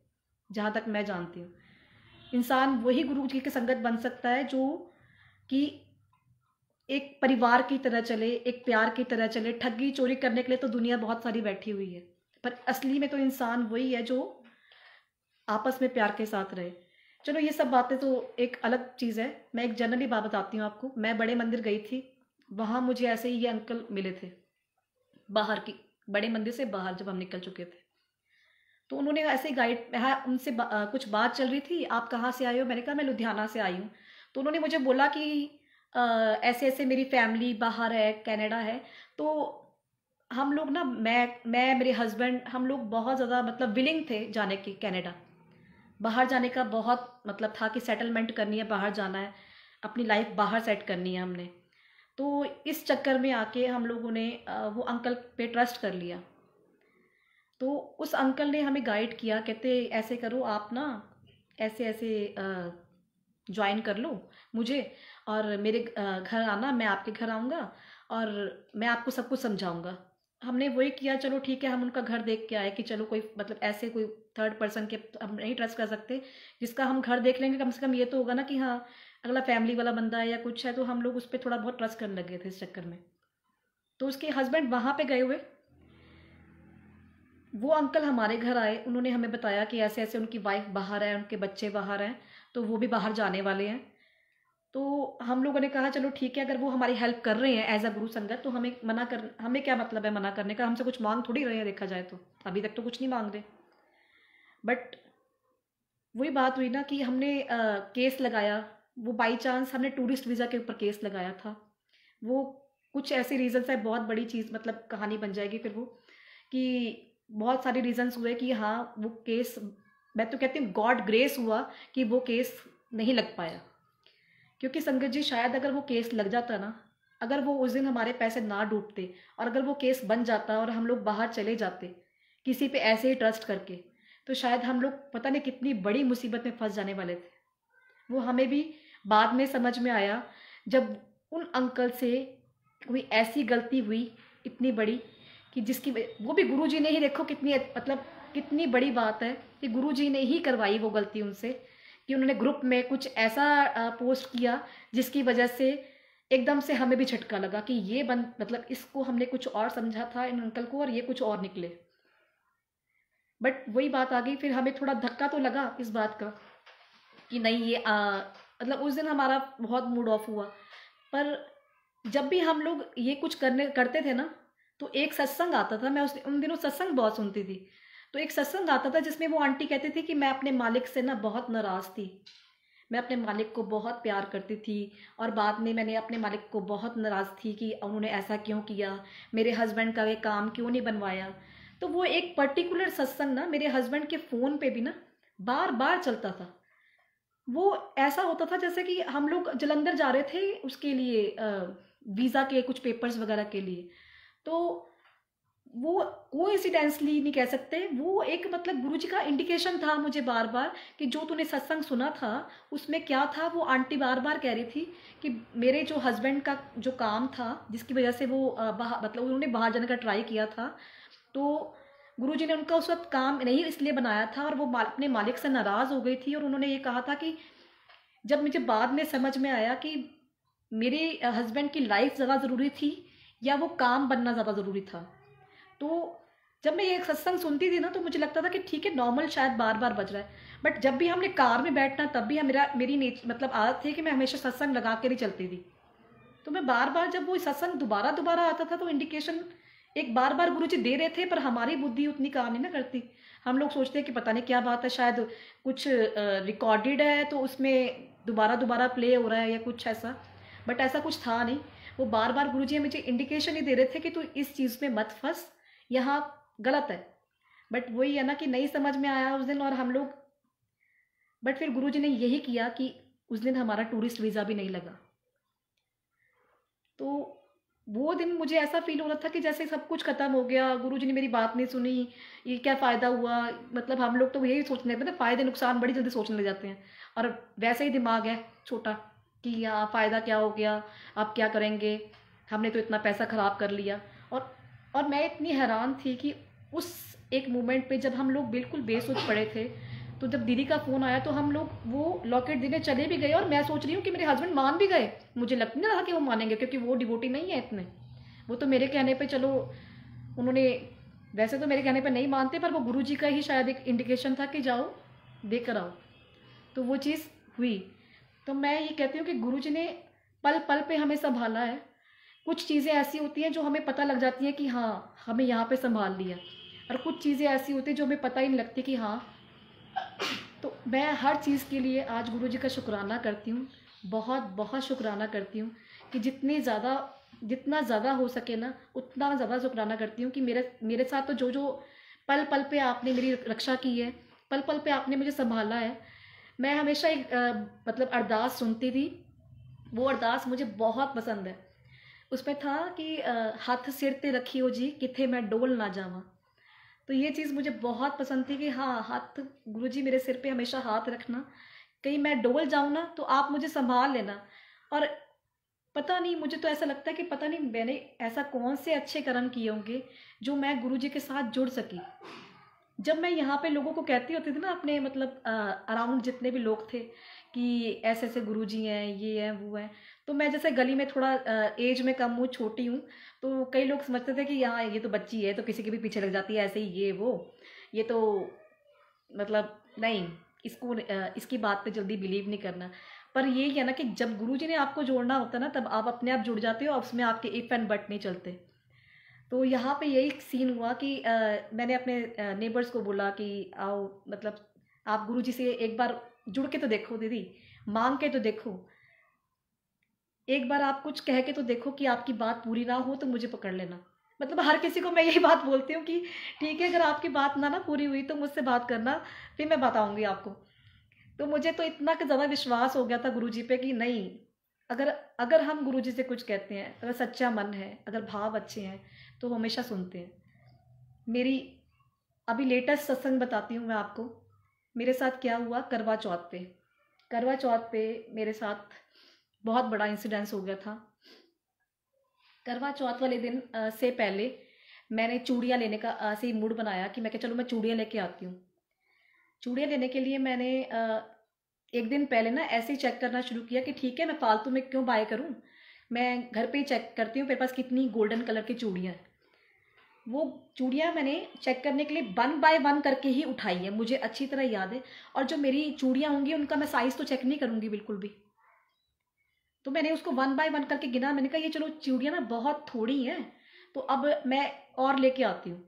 जहाँ तक मैं जानती हूँ। इंसान वही गुरु जी की संगत बन सकता है जो कि एक परिवार की तरह चले, एक प्यार की तरह चले। ठगी चोरी करने के लिए तो दुनिया बहुत सारी बैठी हुई है, पर असली में तो इंसान वही है जो आपस में प्यार के साथ रहे। चलो ये सब बातें तो एक अलग चीज़ है। मैं एक जनरली बात बताती हूँ आपको। मैं बड़े मंदिर गई थी, वहाँ मुझे ऐसे ही ये अंकल मिले थे, बाहर की बड़े मंदिर से बाहर जब हम निकल चुके थे। तो उन्होंने ऐसे ही गाइड, हाँ उनसे कुछ बात चल रही थी, आप कहाँ से आए हो? मैंने कहा मैं लुधियाना से आई हूँ। तो उन्होंने मुझे बोला कि ऐसे ऐसे मेरी फैमिली बाहर है, कनाडा है। तो हम लोग ना, मैं मेरे हस्बैंड, हम लोग बहुत ज़्यादा मतलब विलिंग थे जाने के कनाडा। बाहर जाने का बहुत मतलब था कि सेटलमेंट करनी है, बाहर जाना है, अपनी लाइफ बाहर सेट करनी है हमने। तो इस चक्कर में आके हम लोगों ने वो अंकल पे ट्रस्ट कर लिया। तो उस अंकल ने हमें गाइड किया, कहते ऐसे करो आप ना, ऐसे ऐसे ज्वाइन कर लो मुझे, और मेरे घर आना, मैं आपके घर आऊँगा और मैं आपको सब कुछ समझाऊँगा। हमने वही किया, चलो ठीक है। हम उनका घर देख के आए कि चलो कोई मतलब ऐसे कोई थर्ड पर्सन के हम नहीं ट्रस्ट कर सकते, जिसका हम घर देख लेंगे कम से कम ये तो होगा ना कि हाँ अगला फैमिली वाला बंदा है या कुछ है, तो हम लोग उस पर थोड़ा बहुत ट्रस्ट करने लगे थे इस चक्कर में। तो उसके हस्बैंड वहाँ पे गए हुए, वो अंकल हमारे घर आए, उन्होंने हमें बताया कि ऐसे ऐसे उनकी वाइफ बाहर है, उनके बच्चे बाहर हैं, तो वो भी बाहर जाने वाले हैं। तो हम लोगों ने कहा चलो ठीक है, अगर वो हमारी हेल्प कर रहे हैं एज अ गुरु संगत, तो हमें क्या मतलब है मना करने का? हमसे कुछ मांग थोड़ी रहे हैं, देखा जाए तो अभी तक तो कुछ नहीं मांग रहे। बट वही बात हुई ना कि हमने केस लगाया। वो बाई चांस हमने टूरिस्ट वीज़ा के ऊपर केस लगाया था। वो कुछ ऐसे रीजंस है, बहुत बड़ी चीज़ मतलब कहानी बन जाएगी फिर वो, कि बहुत सारे रीजंस हुए कि हाँ वो केस, मैं तो कहती हूँ गॉड ग्रेस हुआ कि वो केस नहीं लग पाया। क्योंकि संगत जी शायद अगर वो केस लग जाता ना, अगर वो उस दिन हमारे पैसे ना डूबते और अगर वो केस बन जाता और हम लोग बाहर चले जाते किसी पे ऐसे ही ट्रस्ट करके, तो शायद हम लोग पता नहीं कितनी बड़ी मुसीबत में फंस जाने वाले थे। वो हमें भी बाद में समझ में आया, जब उन अंकल से कोई ऐसी गलती हुई इतनी बड़ी कि जिसकी वो भी गुरुजी ने ही, देखो कितनी मतलब कितनी बड़ी बात है कि गुरुजी ने ही करवाई वो गलती उनसे, कि उन्होंने ग्रुप में कुछ ऐसा पोस्ट किया जिसकी वजह से एकदम से हमें भी झटका लगा कि ये मतलब इसको हमने कुछ और समझा था इन अंकल को और ये कुछ और निकले। बट वही बात आ गई, फिर हमें थोड़ा धक्का तो लगा इस बात का कि नहीं ये मतलब उस दिन हमारा बहुत मूड ऑफ हुआ। पर जब भी हम लोग ये कुछ करते थे ना, तो एक सत्संग आता था। मैं उन दिनों सत्संग बहुत सुनती थी। तो एक सत्संग आता था जिसमें वो आंटी कहती थी कि मैं अपने मालिक से ना बहुत नाराज़ थी, मैं अपने मालिक को बहुत प्यार करती थी, और बाद में मैंने अपने मालिक को बहुत नाराज़ थी कि उन्होंने ऐसा क्यों किया, मेरे हस्बैंड का वे काम क्यों नहीं बनवाया। तो वो एक पर्टिकुलर सत्संग ना मेरे हस्बैंड के फ़ोन पे भी ना बार बार चलता था। वो ऐसा होता था जैसे कि हम लोग जलंधर जा रहे थे उसके लिए वीज़ा के कुछ पेपर्स वगैरह के लिए। तो वो कोइंसिडेंसली नहीं कह सकते, वो एक मतलब गुरुजी का इंडिकेशन था मुझे बार बार कि जो तूने सत्संग सुना था उसमें क्या था। वो आंटी बार बार कह रही थी कि मेरे जो हस्बैंड का जो काम था जिसकी वजह से वो मतलब उन्होंने बाहर जाने का ट्राई किया था, तो गुरुजी ने उनका उस वक्त काम नहीं इसलिए बनाया था, और वो अपने मालिक से नाराज़ हो गई थी। और उन्होंने ये कहा था कि जब मुझे बाद में समझ में आया कि मेरे हस्बैंड की लाइफ ज़्यादा ज़रूरी थी या वो काम बनना ज़्यादा ज़रूरी था। तो जब मैं ये सत्संग सुनती थी ना, तो मुझे लगता था कि ठीक है नॉर्मल शायद बार बार बज रहा है, बट जब भी हमने कार में बैठना तब भी मेरी मतलब आदत थी कि मैं हमेशा सत्संग लगा कर ही चलती थी। तो मैं बार बार जब वो सत्संग दोबारा दोबारा आता था तो इंडिकेशन एक बार बार गुरुजी दे रहे थे, पर हमारी बुद्धि उतनी काम नहीं ना करती। हम लोग सोचते हैं कि पता नहीं क्या बात है, शायद कुछ रिकॉर्डेड है तो उसमें दोबारा दोबारा प्ले हो रहा है या कुछ ऐसा। बट ऐसा कुछ था नहीं। वो बार बार गुरुजी मुझे इंडिकेशन ही दे रहे थे कि तू इस चीज़ में मत फंस, यहाँ गलत है। बट वही है ना कि नहीं समझ में आया उस दिन, और हम लोग, बट फिर गुरुजी ने यही किया कि उस दिन हमारा टूरिस्ट वीज़ा भी नहीं लगा। तो वो दिन मुझे ऐसा फ़ील हो रहा था कि जैसे सब कुछ ख़त्म हो गया, गुरुजी ने मेरी बात नहीं सुनी, ये क्या फ़ायदा हुआ? मतलब हम लोग तो यही सोचने मतलब फ़ायदे नुकसान बड़ी जल्दी सोचने लग जाते हैं, और वैसे ही दिमाग है छोटा कि हाँ, फ़ायदा क्या हो गया, अब क्या करेंगे? हमने तो इतना पैसा ख़राब कर लिया। और और मैं इतनी हैरान थी कि उस एक मोमेंट पे जब हम लोग बिल्कुल बेसुध पड़े थे, तो जब दीदी का फ़ोन आया तो हम लोग वो लॉकेट देने चले भी गए, और मैं सोच रही हूँ कि मेरे हस्बैंड मान भी गए। मुझे लग नहीं रहा कि वो मानेंगे, क्योंकि वो डिवोटी नहीं है इतने। वो तो मेरे कहने पे चलो, उन्होंने वैसे तो मेरे कहने पे नहीं मानते, पर वो गुरुजी का ही शायद एक इंडिकेशन था कि जाओ देख कर आओ। तो वो चीज़ हुई। तो मैं ये कहती हूँ कि गुरुजी ने पल पल पे हमें संभाला है। कुछ चीज़ें ऐसी होती हैं जो हमें पता लग जाती हैं कि हाँ, हमें यहाँ पे संभाल लिया, और कुछ चीज़ें ऐसी होती हैं जो हमें पता ही नहीं लगती कि हाँ। तो मैं हर चीज़ के लिए आज गुरुजी का शुक्राना करती हूँ, बहुत बहुत शुक्राना करती हूँ कि जितना ज़्यादा हो सके ना उतना ज़्यादा शुक्राना करती हूँ कि मेरे मेरे साथ तो जो जो पल पल पे आपने मेरी रक्षा की है, पल पल पे आपने मुझे संभाला है। मैं हमेशा एक मतलब अरदास सुनती थी, वो अरदास मुझे बहुत पसंद है। उसमें था कि हाथ सिर ते रखियो जी किथे मैं डोल ना जावा। तो ये चीज़ मुझे बहुत पसंद थी कि हाँ, हाथ गुरुजी मेरे सिर पे हमेशा हाथ रखना, कहीं मैं डोल जाऊँ ना तो आप मुझे संभाल लेना। और पता नहीं, मुझे तो ऐसा लगता है कि पता नहीं मैंने ऐसा कौन से अच्छे कर्म किए होंगे जो मैं गुरुजी के साथ जुड़ सकी। जब मैं यहाँ पे लोगों को कहती होती थी ना, अपने मतलब अराउंड जितने भी लोग थे कि ऐसे ऐसे गुरुजी हैं, ये हैं, वो हैं, तो मैं जैसे गली में थोड़ा एज में कम हूँ, छोटी हूँ, तो कई लोग समझते थे कि यहाँ ये तो बच्ची है, तो किसी के भी पीछे लग जाती है ऐसे ही, ये वो, ये तो मतलब नहीं, इसको इसकी बात पे जल्दी बिलीव नहीं करना। पर यही है ना कि जब गुरुजी ने आपको जोड़ना होता है ना, तब आप अपने आप जुड़ जाते हो, और उसमें आपके इफ एंड बट नहीं चलते। तो यहाँ पे यही सीन हुआ कि मैंने अपने नेबर्स को बोला कि आओ, मतलब आप गुरुजी से एक बार जुड़ के तो देखो दीदी, मांग के तो देखो, एक बार आप कुछ कह के तो देखो कि आपकी बात पूरी ना हो तो मुझे पकड़ लेना। मतलब हर किसी को मैं यही बात बोलती हूँ कि ठीक है, अगर आपकी बात ना पूरी हुई तो मुझसे बात करना, फिर मैं बताऊंगी आपको। तो मुझे तो इतना ज़्यादा विश्वास हो गया था गुरुजी पे कि नहीं, अगर अगर हम गुरुजी से कुछ कहते हैं, अगर सच्चा मन है, अगर भाव अच्छे हैं, तो वो हमेशा सुनते हैं। मेरी अभी लेटेस्ट सत्संग बताती हूँ मैं आपको। मेरे साथ क्या हुआ करवा चौथ पे। करवा चौथ पे मेरे साथ बहुत बड़ा इंसिडेंस हो गया था। करवा चौथ वाले दिन से पहले मैंने चूड़ियाँ लेने का से ही मूड बनाया कि मैं क्या चलो मैं चूड़ियाँ लेके आती हूँ। चूड़ियाँ लेने के लिए मैंने एक दिन पहले ना ऐसे ही चेक करना शुरू किया कि ठीक है, मैं फालतू में क्यों बाय करूँ, मैं घर पे ही चेक करती हूँ मेरे पास कितनी गोल्डन कलर की चूड़ियाँ हैं। वो चूड़ियाँ मैंने चेक करने के लिए 1 बाय 1 करके ही उठाई है, मुझे अच्छी तरह याद है। और जो मेरी चूड़ियाँ होंगी उनका मैं साइज़ तो चेक नहीं करूँगी बिल्कुल भी। तो मैंने उसको 1 बाय 1 करके गिना, मैंने कहा ये चलो चूड़ियाँ ना बहुत थोड़ी हैं, तो अब मैं और लेके आती हूँ।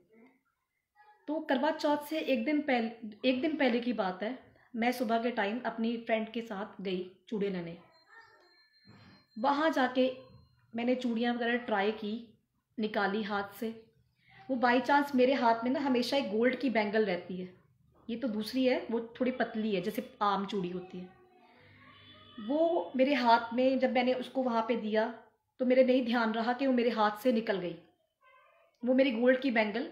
तो करवा चौथ से एक दिन पहले की बात है, मैं सुबह के टाइम अपनी फ्रेंड के साथ गई चूड़ियाँ लेने। वहाँ जाके मैंने चूड़ियाँ वगैरह ट्राई की, निकाली हाथ से। वो बाई चांस मेरे हाथ में ना हमेशा एक गोल्ड की बैंगल रहती है, ये तो दूसरी है, वो थोड़ी पतली है जैसे आम चूड़ी होती है। वो मेरे हाथ में जब मैंने उसको वहाँ पे दिया, तो मेरे नहीं ध्यान रहा कि वो मेरे हाथ से निकल गई। वो मेरी गोल्ड की बैंगल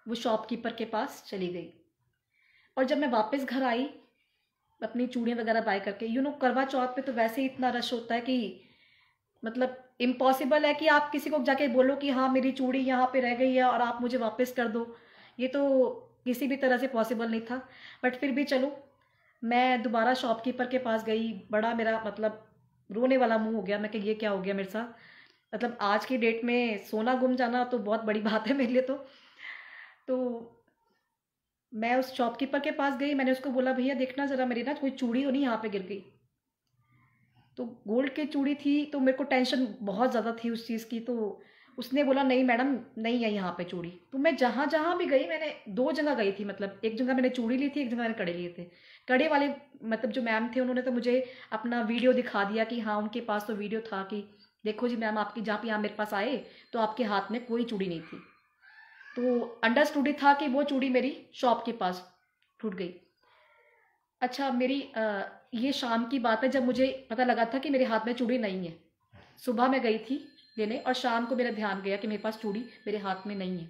वो शॉपकीपर के पास चली गई। और जब मैं वापस घर आई अपनी चूड़ियाँ वगैरह बाय करके, करवा चौथ पे तो वैसे ही इतना रश होता है कि मतलब इम्पॉसिबल है कि आप किसी को जाके बोलो कि हाँ मेरी चूड़ी यहाँ पे रह गई है और आप मुझे वापस कर दो, ये तो किसी भी तरह से पॉसिबल नहीं था। बट फिर भी चलो, मैं दोबारा शॉपकीपर के पास गई, बड़ा मेरा मतलब रोने वाला मुंह हो गया, मैं कि ये क्या हो गया मेरे साथ। मतलब आज की डेट में सोना गुम जाना तो बहुत बड़ी बात है मेरे लिए। तो मैं उस शॉपकीपर के पास गई, मैंने उसको बोला भैया देखना ज़रा मेरी ना कोई चूड़ी हो नहीं यहाँ पे गिर गई। तो गोल्ड की चूड़ी थी, तो मेरे को टेंशन बहुत ज़्यादा थी उस चीज़ की। तो उसने बोला नहीं मैडम, नहीं है यहाँ पे चूड़ी। तो मैं जहाँ जहाँ भी गई, मैंने 2 जगह गई थी, मतलब एक जगह मैंने चूड़ी ली थी, एक जगह मैंने कड़े लिए थे। कड़े वाले मतलब जो मैम थे उन्होंने तो मुझे अपना वीडियो दिखा दिया कि हाँ उनके पास तो वीडियो था कि देखो जी मैम आपकी जहाँ पे यहाँ मेरे पास आए तो आपके हाथ में कोई चूड़ी नहीं थी। तो अंडरस्टूड ही था कि वो चूड़ी मेरी शॉप के पास टूट गई। अच्छा, ये शाम की बात है जब मुझे पता लगा था कि मेरे हाथ में चूड़ी नहीं है। सुबह मैं गई थी, लेने, और शाम को मेरा ध्यान गया कि मेरे पास चूड़ी मेरे हाथ में नहीं है।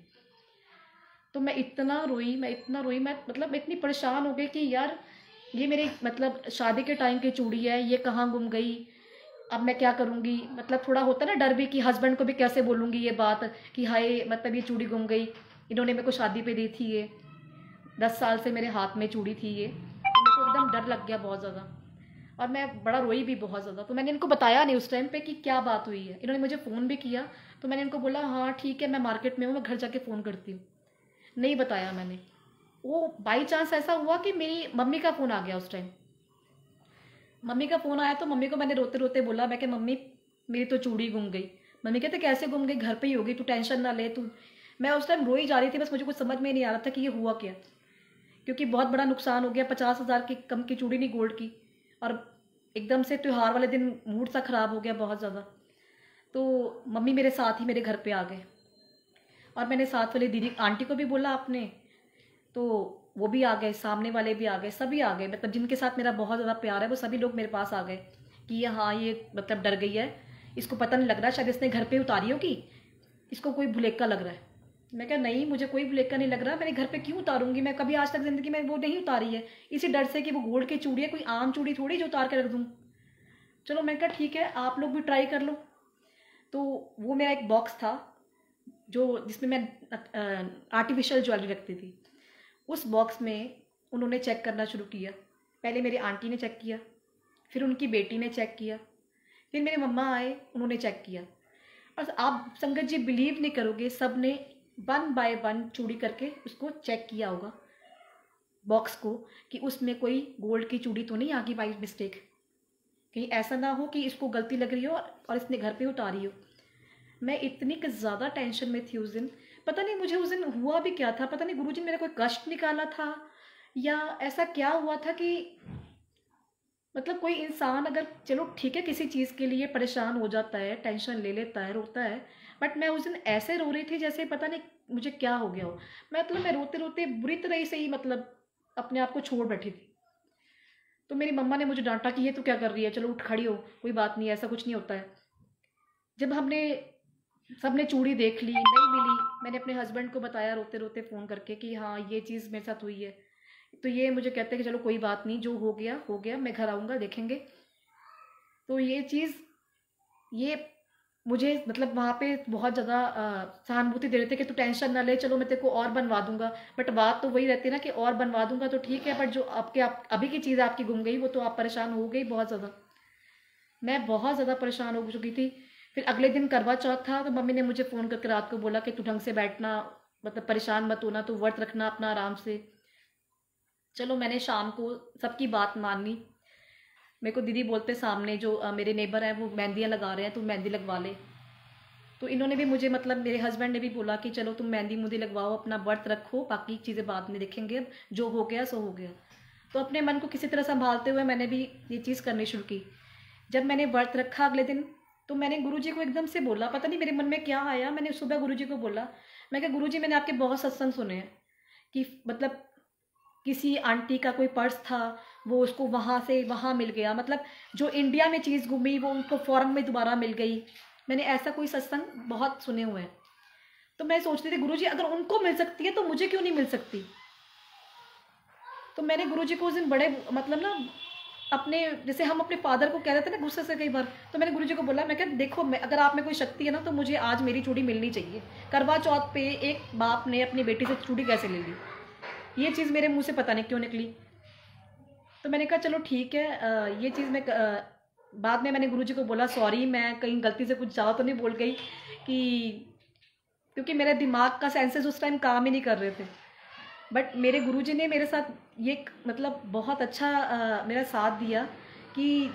तो मैं इतना रोई, मैं मतलब मैं इतनी परेशान हो गई कि यार ये मेरे मतलब शादी के टाइम की चूड़ी है, ये कहाँ गुम गई, अब मैं क्या करूँगी। मतलब थोड़ा होता है ना डर भी कि हस्बैंड को भी कैसे बोलूँगी ये बात कि हाय मतलब ये चूड़ी गुम गई, इन्होंने मेरे को शादी पे दी थी, ये 10 साल से मेरे हाथ में चूड़ी थी ये। तो मेरे को एकदम डर लग गया बहुत ज़्यादा, और मैं बड़ा रोई भी बहुत ज़्यादा। तो मैंने इनको बताया नहीं उस टाइम पे कि क्या बात हुई है। इन्होंने मुझे फ़ोन भी किया, तो मैंने इनको बोला हाँ ठीक है मैं मार्केट में हूँ, मैं घर जाके फ़ोन करती हूँ। नहीं बताया मैंने। वो बाई चांस ऐसा हुआ कि मेरी मम्मी का फ़ोन आ गया उस टाइम। मम्मी का फ़ोन आया तो मम्मी को मैंने रोते रोते बोला, मैं कि मम्मी मेरी तो चूड़ी गुम गई। मम्मी कहते कैसे गुम गई, घर पे ही होगी, तू टेंशन ना ले तू। मैं उस टाइम रोई जा रही थी, बस मुझे कुछ समझ में नहीं आ रहा था कि ये हुआ क्या, क्योंकि बहुत बड़ा नुकसान हो गया। 50,000 की कम की चूड़ी नहीं गोल्ड की, और एकदम से त्यौहार वाले दिन मूड सा ख़राब हो गया बहुत ज़्यादा। तो मम्मी मेरे साथ ही मेरे घर पे आ गए, और मैंने साथ वाली दीदी आंटी को भी बोला अपने, तो वो भी आ गए, सामने वाले भी आ गए, सभी आ गए। मतलब जिनके साथ मेरा बहुत ज़्यादा प्यार है वो सभी लोग मेरे पास आ गए कि ये हाँ ये मतलब डर गई है, इसको पता नहीं लग रहा, शायद इसने घर पे उतारी होगी, इसको कोई भुलेक्का लग रहा है। मैं कहा नहीं मुझे कोई भुलेक्का नहीं लग रहा, मैंने घर पे क्यों उतारूंगी, मैं कभी आज तक ज़िंदगी में वो नहीं उतारी है, इसी डर से कि वो गोल्ड की चूड़ी है, कोई आम चूड़ी थोड़ी जो उतार के रख दूँ। चलो मैं कहा ठीक है आप लोग भी ट्राई कर लो। तो वो मेरा एक बॉक्स था जो जिसमें मैं आर्टिफिशियल ज्वेलरी रखती थी। उस बॉक्स में उन्होंने चेक करना शुरू किया। पहले मेरी आंटी ने चेक किया, फिर उनकी बेटी ने चेक किया, फिर मेरे मम्मा आए उन्होंने चेक किया। और आप संगत जी बिलीव नहीं करोगे, सब ने 1 बाय 1 चूड़ी करके उसको चेक किया होगा बॉक्स को, कि उसमें कोई गोल्ड की चूड़ी तो नहीं आ गई बाई मिस्टेक, कहीं ऐसा ना हो कि इसको गलती लग रही हो और इसने घर पे उतारी हो। मैं इतनी ज़्यादा टेंशन में थी उस दिन, पता नहीं मुझे उस दिन हुआ भी क्या था, पता नहीं गुरुजी ने मेरा कोई कष्ट निकाला था या ऐसा क्या हुआ था कि मतलब कोई इंसान अगर चलो ठीक है किसी चीज़ के लिए परेशान हो जाता है, टेंशन ले लेता है, रोता है, बट मैं उस दिन ऐसे रो रही थी जैसे पता नहीं मुझे क्या हो गया हो। मैं रोते रोते बुरी तरह से ही मतलब अपने आप को छोड़ बैठी थी। तो मेरी मम्मा ने मुझे डांटा कि ये तो क्या कर रही है, चलो उठ खड़ी हो, कोई बात नहीं, ऐसा कुछ नहीं होता है। जब हमने सबने चूड़ी देख ली नहीं मिली, मैंने अपने हस्बैंड को बताया रोते रोते फ़ोन करके कि हाँ ये चीज़ मेरे साथ हुई है। तो ये मुझे कहते हैं कि चलो कोई बात नहीं, जो हो गया, मैं घर आऊँगा देखेंगे। तो ये चीज़ ये मुझे मतलब वहाँ पे बहुत ज़्यादा सहानुभूति दे रहे थे कि तू टेंशन ना ले, चलो मैं तेरे को और बनवा दूंगा। बट बात तो वही रहती है ना कि और बनवा दूंगा तो ठीक है, बट जो अभी की चीज़ आपकी गुम गई वो तो आप परेशान हो गई बहुत ज़्यादा। मैं बहुत ज़्यादा परेशान हो चुकी थी। फिर अगले दिन करवा चौथ था, तो मम्मी ने मुझे फ़ोन करके रात को बोला कि तू ढंग से बैठना, मतलब परेशान मत होना, तो व्रत रखना अपना आराम से। चलो मैंने शाम को सबकी बात मान ली। मेरे को दीदी बोलते सामने जो मेरे नेबर हैं वो मेहंदियाँ लगा रहे हैं, तू मेहंदी लगवा ले। तो इन्होंने भी मुझे मतलब मेरे हस्बैंड ने भी बोला कि चलो तुम मेहंदी मुंदी लगवाओ, अपना व्रत रखो, बाकी चीज़ें बाद में देखेंगे, अब जो हो गया सो हो गया। तो अपने मन को किसी तरह संभालते हुए मैंने भी ये चीज़ करनी शुरू की। जब मैंने व्रत रखा अगले दिन, तो मैंने गुरुजी को एकदम से बोला, पता नहीं मेरे मन में क्या आया, मैंने सुबह गुरुजी को बोला, मैं कहा गुरुजी मैंने आपके बहुत सत्संग सुने हैं कि मतलब किसी आंटी का कोई पर्स था, वो उसको वहाँ से वहाँ मिल गया, मतलब जो इंडिया में चीज़ घूमी वो उनको फॉरेन में दोबारा मिल गई। मैंने ऐसा कोई सत्संग बहुत सुने हुए हैं। तो मैं सोचती थी गुरुजी अगर उनको मिल सकती है तो मुझे क्यों नहीं मिल सकती। तो मैंने गुरुजी को उस दिन बड़े मतलब ना अपने जैसे हम अपने फादर को कह देते ना गुस्से से कई बार, तो मैंने गुरुजी को बोला, मैं क्या देखो अगर आप में कोई शक्ति है ना तो मुझे आज मेरी चूड़ी मिलनी चाहिए। करवा चौथ पे एक बाप ने अपनी बेटी से चूड़ी कैसे ले ली, ये चीज़ मेरे मुंह से पता नहीं क्यों निकली। तो मैंने कहा चलो ठीक है, ये चीज़ मैं बाद में मैंने गुरुजी को बोला सॉरी मैं कहीं गलती से कुछ ज़्यादा तो नहीं बोल गई, कि क्योंकि मेरे दिमाग का सेंसेस उस टाइम काम ही नहीं कर रहे थे। बट मेरे गुरुजी ने मेरे साथ ये मतलब बहुत अच्छा मेरा साथ दिया कि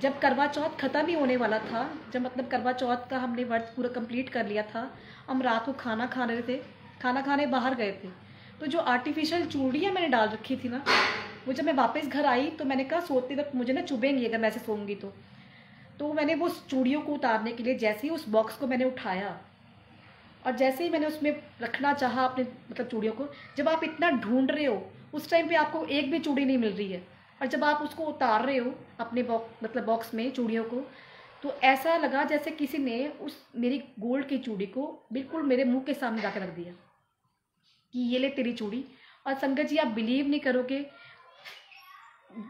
जब करवा चौथ ख़त्म ही होने वाला था, जब मतलब करवा चौथ का हमने व्रत पूरा कंप्लीट कर लिया था, हम रात को खाना खा रहे थे, खाना खाने बाहर गए थे, तो जो आर्टिफिशियल चूड़ियाँ मैंने डाल रखी थी ना, वो जब मैं वापस घर आई तो मैंने कहा सोते वक्त मुझे ना चुभेंगी अगर मैं ऐसे सोऊंगी तो मैंने वो चूड़ियों को उतारने के लिए जैसे ही उस बॉक्स को मैंने उठाया और जैसे ही मैंने उसमें रखना चाहा अपने मतलब चूड़ियों को, जब आप इतना ढूंढ रहे हो उस टाइम पे आपको एक भी चूड़ी नहीं मिल रही है, और जब आप उसको उतार रहे हो अपने बॉक्स में चूड़ियों को, तो ऐसा लगा जैसे किसी ने उस मेरी गोल्ड की चूड़ी को बिल्कुल मेरे मुंह के सामने ला के रख दिया कि ये ले तेरी चूड़ी। और संगत जी, आप बिलीव नहीं करोगे,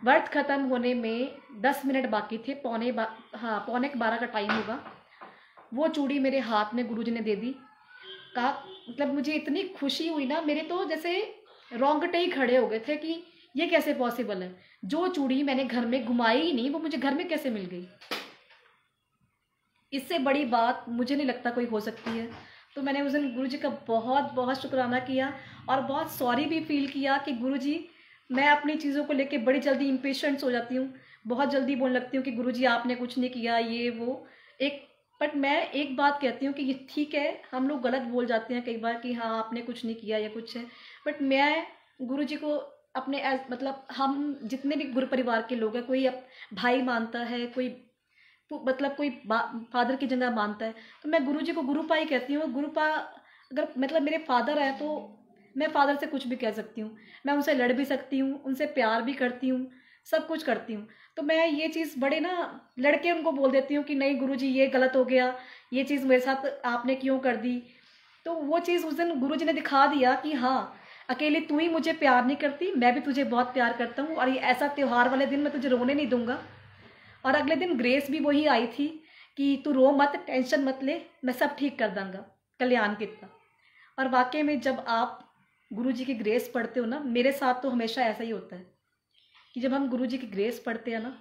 व्रत खत्म होने में 10 मिनट बाकी थे, पौने 12 का टाइम होगा। वो चूड़ी मेरे हाथ में गुरुजी ने दे दी। कहा मतलब मुझे इतनी खुशी हुई ना, मेरे तो जैसे रोंगटे ही खड़े हो गए थे कि ये कैसे पॉसिबल है। जो चूड़ी मैंने घर में घुमाई ही नहीं, वो मुझे घर में कैसे मिल गई। इससे बड़ी बात मुझे नहीं लगता कोई हो सकती है। तो मैंने उस दिन गुरुजी का बहुत बहुत शुक्राना किया और बहुत सॉरी भी फील किया कि गुरुजी, मैं अपनी चीज़ों को लेके बड़ी जल्दी इम्पेशेंट्स हो जाती हूँ, बहुत जल्दी बोलने लगती हूँ कि गुरुजी आपने कुछ नहीं किया, ये वो एक। बट मैं एक बात कहती हूँ कि ये ठीक है, हम लोग गलत बोल जाते हैं कई बार कि हाँ आपने कुछ नहीं किया या कुछ है। बट मैं गुरुजी को अपने मतलब हम जितने भी गुरु परिवार के लोग हैं, कोई भाई मानता है, कोई मतलब कोई फादर की जगह मानता है, तो मैं गुरुजी को गुरुपा ही कहती हूँ। गुरुपा अगर मतलब मेरे फादर है तो मैं फादर से कुछ भी कह सकती हूँ, मैं उनसे लड़ भी सकती हूँ, उनसे प्यार भी करती हूँ, सब कुछ करती हूँ। तो मैं ये चीज़ बड़े ना लड़के उनको बोल देती हूँ कि नहीं गुरुजी ये गलत हो गया, ये चीज़ मेरे साथ आपने क्यों कर दी। तो वो चीज़ उस दिन गुरुजी ने दिखा दिया कि हाँ, अकेले तू ही मुझे प्यार नहीं करती, मैं भी तुझे बहुत प्यार करता हूँ। और ये ऐसा त्यौहार वाले दिन मैं तुझे रोने नहीं दूंगा। और अगले दिन ग्रेस भी वही आई थी कि तू रो मत, टेंशन मत ले, मैं सब ठीक कर दूंगा, कल्याण कितना। और वाकई में जब आप गुरुजी की ग्रेस पढ़ते हो ना, मेरे साथ तो हमेशा ऐसा ही होता है कि जब हम गुरुजी की ग्रेस पढ़ते हैं ना,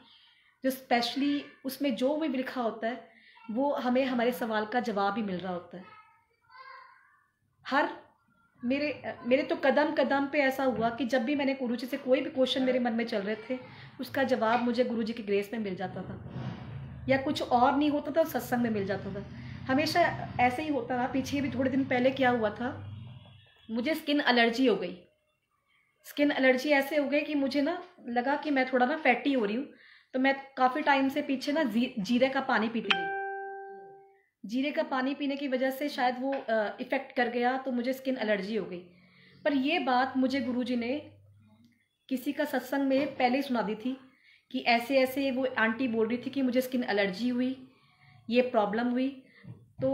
जो स्पेशली उसमें जो भी लिखा होता है वो हमें हमारे सवाल का जवाब ही मिल रहा होता है। हर मेरे तो कदम कदम पे ऐसा हुआ कि जब भी मैंने गुरुजी से कोई भी क्वेश्चन मेरे मन में चल रहे थे, उसका जवाब मुझे गुरुजी की ग्रेस में मिल जाता था, या कुछ और नहीं होता था सत्संग में मिल जाता था। हमेशा ऐसे ही होता रहा। पीछे भी थोड़े दिन पहले क्या हुआ था, मुझे स्किन एलर्जी हो गई। स्किन एलर्जी ऐसे हो गई कि मुझे ना लगा कि मैं थोड़ा ना फैटी हो रही हूँ। तो मैं काफ़ी टाइम से पीछे ना जीरे का पानी पीती थी। जीरे का पानी पीने की वजह से शायद वो इफ़ेक्ट कर गया, तो मुझे स्किन एलर्जी हो गई। पर ये बात मुझे गुरुजी ने किसी का सत्संग में पहले ही सुना दी थी कि ऐसे ऐसे वो आंटी बोल रही थी कि मुझे स्किन एलर्जी हुई, ये प्रॉब्लम हुई। तो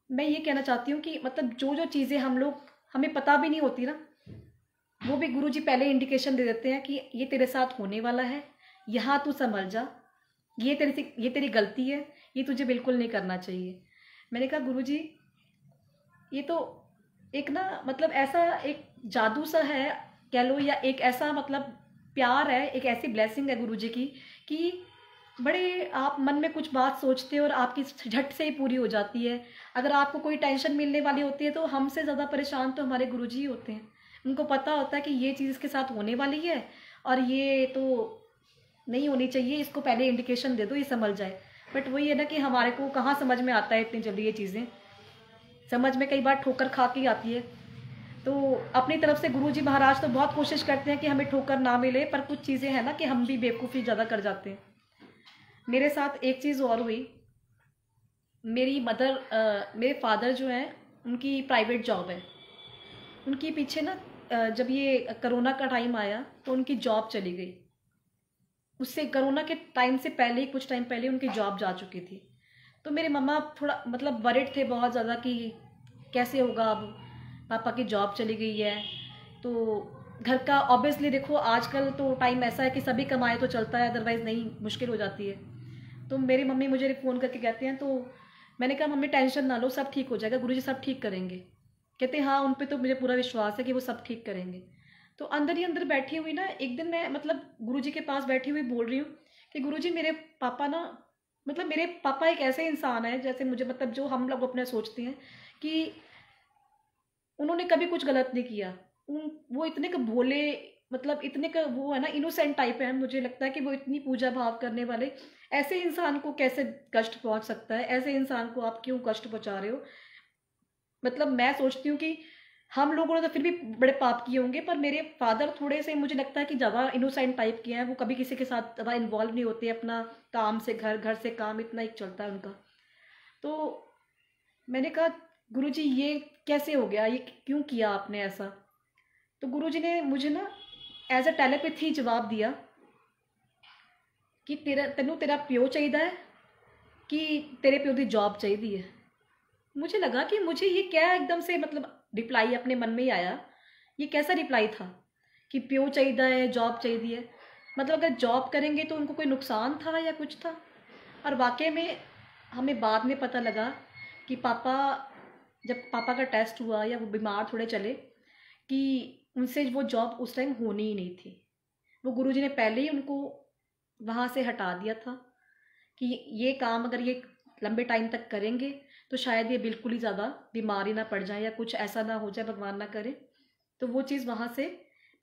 मैं ये कहना चाहती हूँ कि मतलब जो जो चीज़ें हमें पता भी नहीं होती ना, वो भी गुरुजी पहले इंडिकेशन दे देते हैं कि ये तेरे साथ होने वाला है, यहाँ तू संभल जा, ये तेरी गलती है, ये तुझे बिल्कुल नहीं करना चाहिए। मैंने कहा गुरुजी, ये तो एक ना मतलब ऐसा एक जादू सा है कह लो, या एक ऐसा मतलब प्यार है, एक ऐसी ब्लेसिंग है गुरुजी की कि बड़े आप मन में कुछ बात सोचते हो और आपकी झट से ही पूरी हो जाती है। अगर आपको कोई टेंशन मिलने वाली होती है तो हमसे ज़्यादा परेशान तो हमारे गुरुजी ही होते हैं। उनको पता होता है कि ये चीज़ इसके साथ होने वाली है और ये तो नहीं होनी चाहिए, इसको पहले इंडिकेशन दे दो, ये समझ जाए। बट वही है ना कि हमारे को कहाँ समझ में आता है इतनी जल्दी ये चीज़ें, समझ में कई बार ठोकर खा के आती है। तो अपनी तरफ से गुरुजी महाराज तो बहुत कोशिश करते हैं कि हमें ठोकर ना मिले, पर कुछ चीज़ें हैं ना कि हम भी बेवकूफ़ी ज़्यादा कर जाते हैं। मेरे साथ एक चीज़ और हुई। मेरे फादर जो हैं उनकी प्राइवेट जॉब है। उनकी पीछे ना जब ये कोरोना का टाइम आया तो उनकी जॉब चली गई। उससे कोरोना के टाइम से पहले ही, कुछ टाइम पहले उनकी जॉब जा चुकी थी। तो मेरे मम्मा थोड़ा मतलब वरिड थे बहुत ज़्यादा कि कैसे होगा, अब पापा की जॉब चली गई है तो घर का ऑब्वियसली देखो आजकल तो टाइम ऐसा है कि सभी कमाए तो चलता है, अदरवाइज़ नहीं, मुश्किल हो जाती है। तो मेरी मम्मी मुझे फ़ोन करके कहते हैं, तो मैंने कहा मम्मी टेंशन ना लो, सब ठीक हो जाएगा, गुरुजी सब ठीक करेंगे। कहते हाँ, उन पे तो मुझे पूरा विश्वास है कि वो सब ठीक करेंगे। तो अंदर ही अंदर बैठी हुई ना, एक दिन मैं मतलब गुरुजी के पास बैठी हुई बोल रही हूँ कि गुरुजी मेरे पापा ना, मतलब मेरे पापा एक ऐसे इंसान है जैसे मुझे मतलब जो हम लोग अपने सोचते हैं कि उन्होंने कभी कुछ गलत नहीं किया। वो इतने का भोले, मतलब इतने का वो है ना, इनोसेंट टाइप है। मुझे लगता है कि वो इतनी पूजा भाव करने वाले, ऐसे इंसान को कैसे कष्ट पहुंच सकता है, ऐसे इंसान को आप क्यों कष्ट पहुंचा रहे हो। मतलब मैं सोचती हूँ कि हम लोगों ने तो फिर भी बड़े पाप किए होंगे, पर मेरे फादर थोड़े से मुझे लगता है कि ज़्यादा इनोसेंट टाइप के हैं। वो कभी किसी के साथ ज़्यादा इन्वॉल्व नहीं होते, अपना काम से घर, घर से काम, इतना ही चलता है उनका। तो मैंने कहा गुरुजी ये कैसे हो गया, ये क्यों किया आपने ऐसा। तो गुरुजी ने मुझे ना एज अ टेलीपैथी जवाब दिया कि तेरा तेनू तेरा प्यो चाहिए है कि तेरे प्यो दी जॉब चाहिए है। मुझे लगा कि मुझे ये क्या एकदम से मतलब रिप्लाई अपने मन में ही आया, ये कैसा रिप्लाई था कि प्यो चाहिए है, जॉब चाहिए है। मतलब अगर जॉब करेंगे तो उनको कोई नुकसान था या कुछ था। और वाकई में हमें बाद में पता लगा कि जब पापा का टेस्ट हुआ या वो बीमार थोड़े चले, कि उनसे वो जॉब उस टाइम होनी ही नहीं थी। वो गुरुजी ने पहले ही उनको वहाँ से हटा दिया था कि ये काम अगर ये लंबे टाइम तक करेंगे तो शायद ये बिल्कुल ही ज़्यादा बीमारी ना पड़ जाए या कुछ ऐसा ना हो जाए, भगवान ना करे। तो वो चीज़ वहाँ से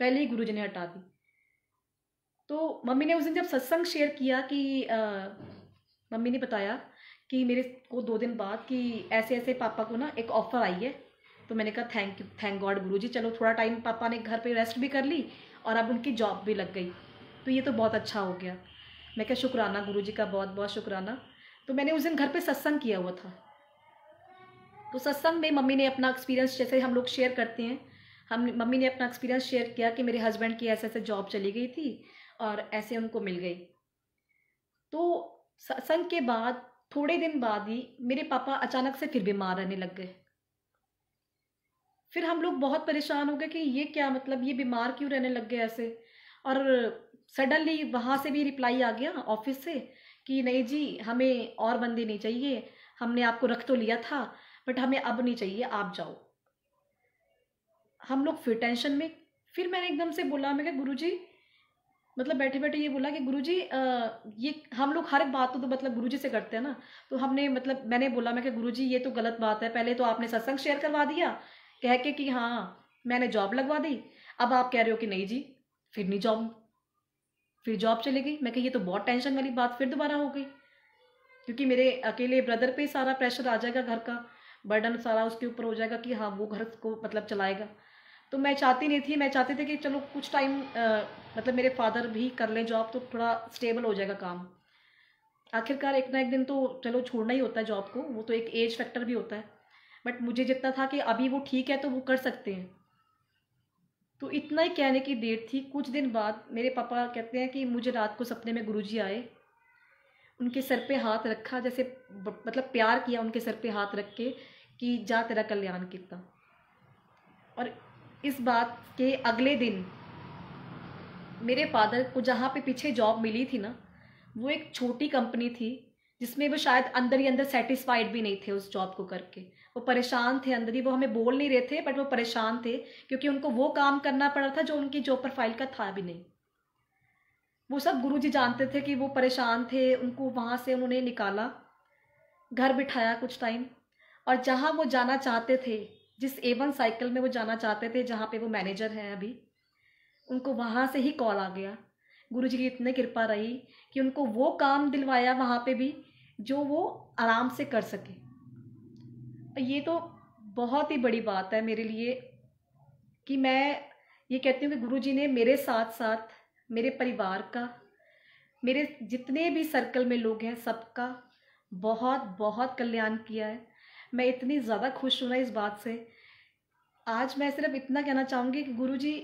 पहले ही गुरुजी ने हटा दी। तो मम्मी ने उस दिन जब सत्संग शेयर किया कि मम्मी ने बताया कि मेरे को 2 दिन बाद कि ऐसे ऐसे पापा को ना एक ऑफ़र आई है। तो मैंने कहा थैंक यू, थैंक गॉड गुरुजी, चलो थोड़ा टाइम पापा ने घर पे रेस्ट भी कर ली और अब उनकी जॉब भी लग गई, तो ये तो बहुत अच्छा हो गया। मैं क्या शुक्राना गुरुजी का, बहुत बहुत शुक्राना। तो मैंने उस दिन घर पे सत्संग किया हुआ था। तो सत्संग में मम्मी ने अपना एक्सपीरियंस, जैसे हम लोग शेयर करते हैं, मम्मी ने अपना एक्सपीरियंस शेयर किया कि मेरे हस्बैंड की ऐसे ऐसे जॉब चली गई थी और ऐसे उनको मिल गई। तो सत्संग के बाद थोड़े दिन बाद ही मेरे पापा अचानक से फिर बीमार रहने लग गए। फिर हम लोग बहुत परेशान हो गए कि ये क्या, मतलब ये बीमार क्यों रहने लग गए ऐसे। और सडनली वहाँ से भी रिप्लाई आ गया ऑफिस से कि नहीं जी, हमें और बंदे नहीं चाहिए, हमने आपको रख तो लिया था बट हमें अब नहीं चाहिए, आप जाओ। हम लोग फिर टेंशन में। फिर मैंने एकदम से बोला, मैं क्या गुरुजी, मतलब बैठे बैठे ये बोला कि गुरुजी ये हम लोग हर एक बात तो मतलब गुरुजी से करते हैं ना। तो हमने मतलब मैंने बोला, मैं क्या गुरुजी ये तो गलत बात है, पहले तो आपने सत्संग शेयर करवा दिया कह के कि हाँ मैंने जॉब लगवा दी, अब आप कह रहे हो कि नहीं जी फिर जॉब चली गई। मैं कही ये तो बहुत टेंशन वाली बात फिर दोबारा हो गई, क्योंकि मेरे अकेले ब्रदर पे सारा प्रेशर आ जाएगा, घर का बर्डन सारा उसके ऊपर हो जाएगा कि हाँ वो घर को मतलब चलाएगा। तो मैं चाहती नहीं थी, मैं चाहती थी कि चलो कुछ टाइम मतलब मेरे फादर भी कर लें जॉब तो थोड़ा स्टेबल हो जाएगा काम। आखिरकार एक ना एक दिन तो चलो छोड़ना ही होता है जॉब को, वो तो एक एज फैक्टर भी होता है। बट मुझे जितना था कि अभी वो ठीक है तो वो कर सकते हैं। तो इतना ही कहने की देर थी। कुछ दिन बाद मेरे पापा कहते हैं कि मुझे रात को सपने में गुरुजी आए, उनके सर पे हाथ रखा, जैसे मतलब प्यार किया उनके सर पे हाथ रख के कि जा तेरा कल्याण कितना। और इस बात के अगले दिन मेरे फादर को जहाँ पे पीछे जॉब मिली थी ना, वो एक छोटी कंपनी थी जिसमें वो शायद अंदर ही अंदर सेटिस्फाइड भी नहीं थे उस जॉब को करके। वो परेशान थे अंदर ही, वो हमें बोल नहीं रहे थे बट वो परेशान थे क्योंकि उनको वो काम करना पड़ा था जो उनकी जॉब प्रोफाइल का था भी नहीं। वो सब गुरुजी जानते थे कि वो परेशान थे, उनको वहाँ से उन्होंने निकाला, घर बिठाया कुछ टाइम। और जहाँ वो जाना चाहते थे, जिस A1 साइकिल में वो जाना चाहते थे, जहाँ पे वो मैनेजर हैं अभी, उनको वहाँ से ही कॉल आ गया। गुरुजी की इतनी कृपा रही कि उनको वो काम दिलवाया वहाँ पे भी जो वो आराम से कर सके। ये तो बहुत ही बड़ी बात है मेरे लिए कि मैं ये कहती हूँ कि गुरुजी ने मेरे साथ साथ मेरे परिवार का, मेरे जितने भी सर्कल में लोग हैं सबका बहुत बहुत कल्याण किया है। मैं इतनी ज़्यादा खुश हूँ ना इस बात से। आज मैं सिर्फ इतना कहना चाहूँगी कि गुरुजी